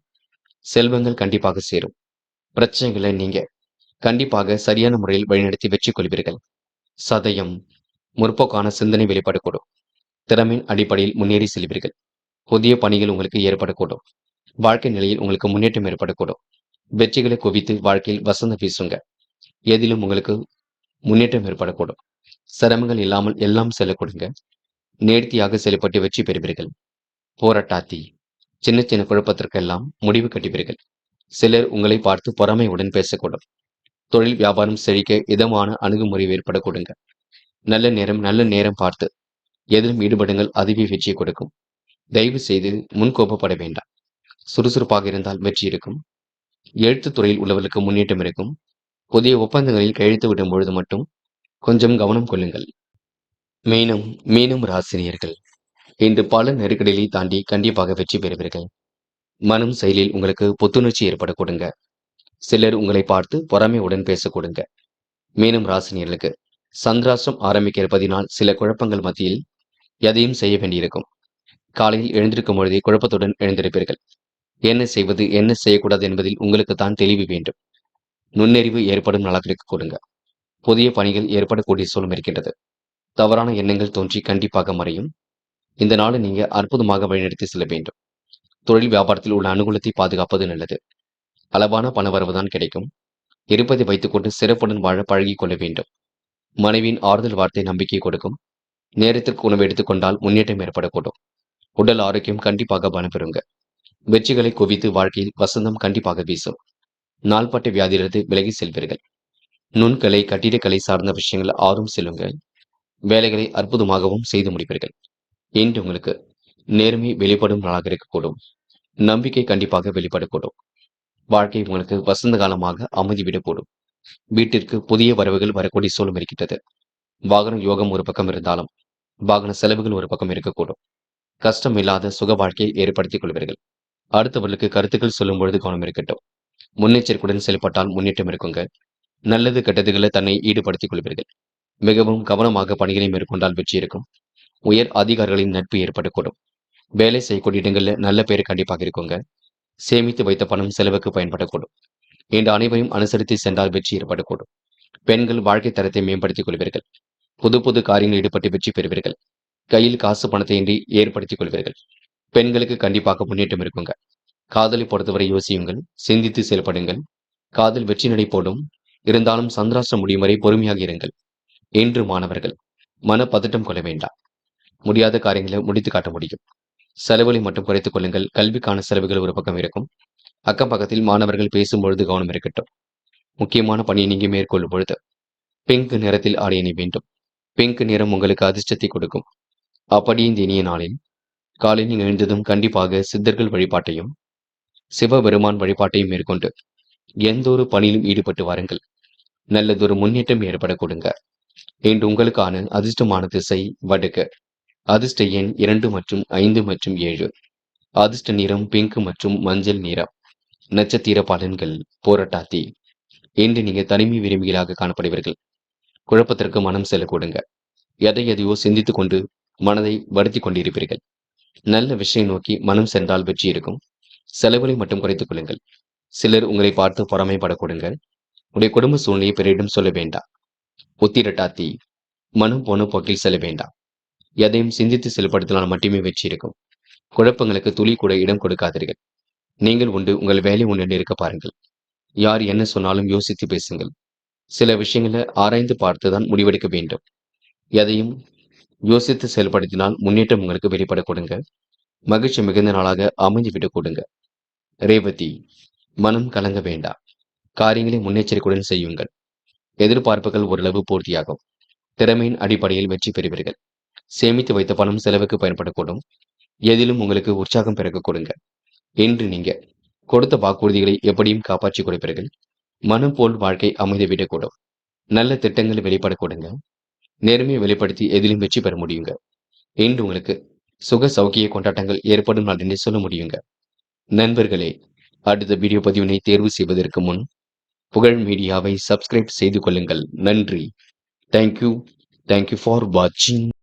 செல்வங்கள் கண்டிப்பாக சேரும். பிரச்சனைகளை நீங்க கண்டிப்பாக சரியான முறையில் வழிநடத்தி வெற்றி கொள்வீர்கள். சதயம். முற்போக்கான சிந்தனை வெளிப்படக்கூடும். திறமையின் அடிப்படையில் முன்னேறி செல்வீர்கள். புதிய பணிகள் உங்களுக்கு ஏற்படக்கூடும். வாழ்க்கை நிலையில் உங்களுக்கு முன்னேற்றம் ஏற்படக்கூடும். வெற்றிகளை குவித்து வாழ்க்கையில் வசந்தம் வீசுங்க. எதிலும் உங்களுக்கு முன்னேற்றம் ஏற்படக்கூடும். சிரமங்கள் இல்லாமல் எல்லாம் செல்ல கொடுங்க. நேர்த்தியாக செயல்பட்டு வெற்றி பெறுவீர்கள். போராட்டாத்தி. சின்ன சின்ன குழப்பத்திற்கெல்லாம் முடிவு கட்டுவீர்கள். சிலர் உங்களை பார்த்து பொறாமையுடன் பேசக்கூடும். தொழில் வியாபாரம் செழிக்க இதமான அணுகுமுறை ஏற்பட கொடுங்க. நல்ல நேரம் பார்த்து எதிலும் ஈடுபடுங்கள். அதுவே வெற்றியை கொடுக்கும். தயவு செய்து முன்கோபப்பட வேண்டாம். சுறுசுறுப்பாக இருந்தால் வெற்றி இருக்கும். எழுத்துத் துறையில் உள்ளவர்களுக்கு முன்னேற்றம் இருக்கும். புதிய ஒப்பந்தங்களில் கையெழுத்து விடும் பொழுது மட்டும் கொஞ்சம் கவனம் கொள்ளுங்கள். மீனம் மீனம் ராசினியர்கள் இன்று பல நெருக்கடிகளை தாண்டி கண்டிப்பாக வெற்றி பெறுவீர்கள். மனம் செயலில் உங்களுக்கு புத்துணர்ச்சி ஏற்பட கொடுங்க. சிலர் உங்களை பார்த்து பொறாமையுடன் பேச கொடுங்க. மீனம் ராசினியர்களுக்கு சந்திராஷ்டிரம் ஆரம்பிக்க இருப்பதினால் சில குழப்பங்கள் மத்தியில் எதையும் செய்ய வேண்டியிருக்கும். காலையில் எழுந்திருக்கும் பொழுதே குழப்பத்துடன் எழுந்திருப்பீர்கள். என்ன செய்வது என்ன செய்யக்கூடாது என்பதில் உங்களுக்கு தான் தெளிவு வேண்டும். நுண்ணறிவு ஏற்படும் அளவிற்கு கொடுங்க. புதிய பணிகள் ஏற்படக்கூடிய சூழல் இருக்கின்றது. தவறான எண்ணங்கள் தோன்றி கண்டிப்பாக மறையும். இந்த நாளை நீங்க அற்புதமாக வழிநடத்தி செல்ல வேண்டும். தொழில் வியாபாரத்தில் உள்ள அனுகூலத்தை பாதுகாப்பது நல்லது. அளவான பண வரவுதான் கிடைக்கும். இருப்பதை வைத்துக்கொண்டு சிறப்புடன் வாழ பழகிக் கொள்ள வேண்டும். மனைவியின் ஆறுதல் வார்த்தை நம்பிக்கை கொடுக்கும். நேரத்திற்கு உணவு எடுத்துக்கொண்டால் முன்னேற்றம் ஏற்படக்கூடும். உடல் ஆரோக்கியம் கண்டிப்பாக பலம் பெறுங்க. வெற்றிகளை குவித்து வாழ்க்கையில் வசந்தம் கண்டிப்பாக வீசும். நாள்பட்ட வியாதியிலிருந்து விலகி செல்வீர்கள். நுண்கலை கட்டிடக்கலை சார்ந்த விஷயங்கள் ஆர்வம் செல்லுங்கள். வேலைகளை அற்புதமாகவும் செய்து முடிப்பீர்கள். இன்று உங்களுக்கு நேர்மை வெளிப்படும் நாளாக இருக்கக்கூடும். நம்பிக்கை கண்டிப்பாக வெளிப்படக்கூடும். வாழ்க்கை உங்களுக்கு வசந்த காலமாக அமைதிவிடக்கூடும். வீட்டிற்கு புதிய வரவுகள் வரக்கூடிய சூழல் இருக்கின்றது. வாகன யோகம் ஒரு பக்கம் இருந்தாலும் வாகன செலவுகள் ஒரு பக்கம் இருக்கக்கூடும். கஷ்டம் இல்லாத சுக வாழ்க்கையை ஏற்படுத்திக் கொள்வீர்கள். அடுத்தவர்களுக்கு கருத்துக்கள் சொல்லும் பொழுது கவனம் இருக்கட்டும். முன்னெச்சரிக்கையுடன் செயல்பட்டால் முன்னேற்றம் இருக்குங்க. நல்லது கெட்டதுகளை தன்னை ஈடுபடுத்திக் கொள்வீர்கள். மிகவும் கவனமாக பணிகளை மேற்கொண்டால் வெற்றி இருக்கும். உயர் அதிகாரிகளின் நட்பு ஏற்படக்கூடும். வேலை செய்யக்கூடிய இடங்கள்ல நல்ல பேர் கண்டிப்பாக இருக்குங்க. சேமித்து வைத்த பணம் செலவுக்கு பயன்படக்கூடும். இன்று அனைவரையும் அனுசரித்து சென்றால் வெற்றி ஏற்படக்கூடும். பெண்கள் வாழ்க்கை தரத்தை மேம்படுத்திக் கொள்வீர்கள். புது புது காரியங்களில் ஈடுபட்டு வெற்றி பெறுவீர்கள். கையில் காசு பணத்தை இன்றி ஏற்படுத்திக் கொள்வீர்கள். பெண்களுக்கு கண்டிப்பாக முன்னேற்றம் இருக்குங்க. காதலை பொறுத்தவரை யோசியுங்கள். சிந்தித்து செயல்படுங்கள். காதல் வெற்றி நடை போடும். இருந்தாலும் சந்திராஷ்டிரம் முடியும் வரை பொறுமையாக இருங்கள். இன்று மாணவர்கள் மனப்பதட்டம் கொள்ள வேண்டாம். முடியாத காரியங்களை முடித்து காட்ட முடியும். செலவுகளை மட்டும் குறைத்துக் கொள்ளுங்கள். கல்விக்கான செலவுகள் ஒரு பக்கம் இருக்கும். அக்கம் பக்கத்தில் மாணவர்கள் பேசும்பொழுது கவனம் இருக்கட்டும். முக்கியமான பணியை நீங்க மேற்கொள்ளும் பொழுது பிங்க் நிறத்தில் ஆடை அணி வேண்டும். பிங்க் நிறம் உங்களுக்கு அதிர்ஷ்டத்தை கொடுக்கும். அப்படி இந்த இனிய நாளில் காலையில் எழுந்ததும் கண்டிப்பாக சித்தர்கள் வழிபாட்டையும் சிவபெருமான் வழிபாட்டையும் மேற்கொண்டு எந்த ஒரு பணியிலும் ஈடுபட்டு வாருங்கள். நல்லதொரு முன்னேற்றம் ஏற்பட கொடுங்க. இன்று உங்களுக்கான அதிர்ஷ்டமான திசை வடக்கு. அதிர்ஷ்ட எண் 2 மற்றும் 5 மற்றும் 7. அதிர்ஷ்ட நிறம் பிங்க் மற்றும் மஞ்சள் நிறம். நட்சத்திர பலன்கள் போராட்டாத்தி. இன்று நீங்க தனிமை விரும்பிகளாக காணப்படுவீர்கள். குழப்பத்திற்கு மனம் செல்ல கொடுங்க. எதையோ சிந்தித்துக் கொண்டு மனதை வருத்திக் கொண்டிருப்பீர்கள். நல்ல விஷயம் நோக்கி மனம் சென்றால் வெற்றி இருக்கும். செலவுகளை மட்டும் குறைத்துக் கொள்ளுங்கள். சிலர் உங்களை பார்த்து பொறாமைப்பட கொடுங்க. உடைய குடும்ப சூழ்நிலையை பிறரிடம் சொல்ல வேண்டாம். உத்திரட்டாத்தி. மனம் போன போக்கில் செல்ல வேண்டாம். எதையும் சிந்தித்து செயல்படுத்தினால் மட்டுமே வெற்றி இருக்கும். குழப்பங்களுக்கு துளி கூட இடம் கொடுக்காதீர்கள். நீங்கள் உண்டு உங்கள் வேலை உண்டு இருக்க பாருங்கள். யார் என்ன சொன்னாலும் யோசித்து பேசுங்கள். சில விஷயங்களை ஆராய்ந்து பார்த்துதான் முடிவெடுக்க வேண்டும். எதையும் யோசித்து செயல்படுத்தினால் முன்னேற்றம் உங்களுக்கு வெளிப்பட கொடுங்க. மகிழ்ச்சி மிகுந்த நாளாக அமைந்து விட கொடுங்க. ரேவதி. மனம் கலங்க வேண்டாம். காரியங்களை முன்னெச்சரிக்கையுடன் செய்யுங்கள். எதிர்பார்ப்புகள் ஓரளவு பூர்த்தியாகும். திறமையின் அடிப்படையில் வெற்றி பெறுவீர்கள். சேமித்து வைத்த பணம் செலவுக்கு பயன்படக்கூடும். எதிலும் உங்களுக்கு உற்சாகம் பிறக்க கொடுங்க. இன்று நீங்க கொடுத்த வாக்குறுதிகளை எப்படியும் காப்பாற்றி கொடுப்பீர்கள். மனம் போல் வாழ்க்கை அமைந்து விடக்கூடும். நல்ல திட்டங்களை வெளிப்பட கொடுங்க. நேர்மையை வெளிப்படுத்தி எதிலும் வெற்றி பெற முடியுங்க. இன்று உங்களுக்கு சுக சௌக்கிய கொண்டாட்டங்கள் ஏற்படும் நாள் என்று சொல்ல முடியுங்க. நண்பர்களே, அடுத்த வீடியோ பதிவினை தேர்வு செய்வதற்கு முன் புகழ் மீடியாவை சப்ஸ்கிரைப் செய்து கொள்ளுங்கள். நன்றி. தேங்க்யூ ஃபார் வாட்சிங்.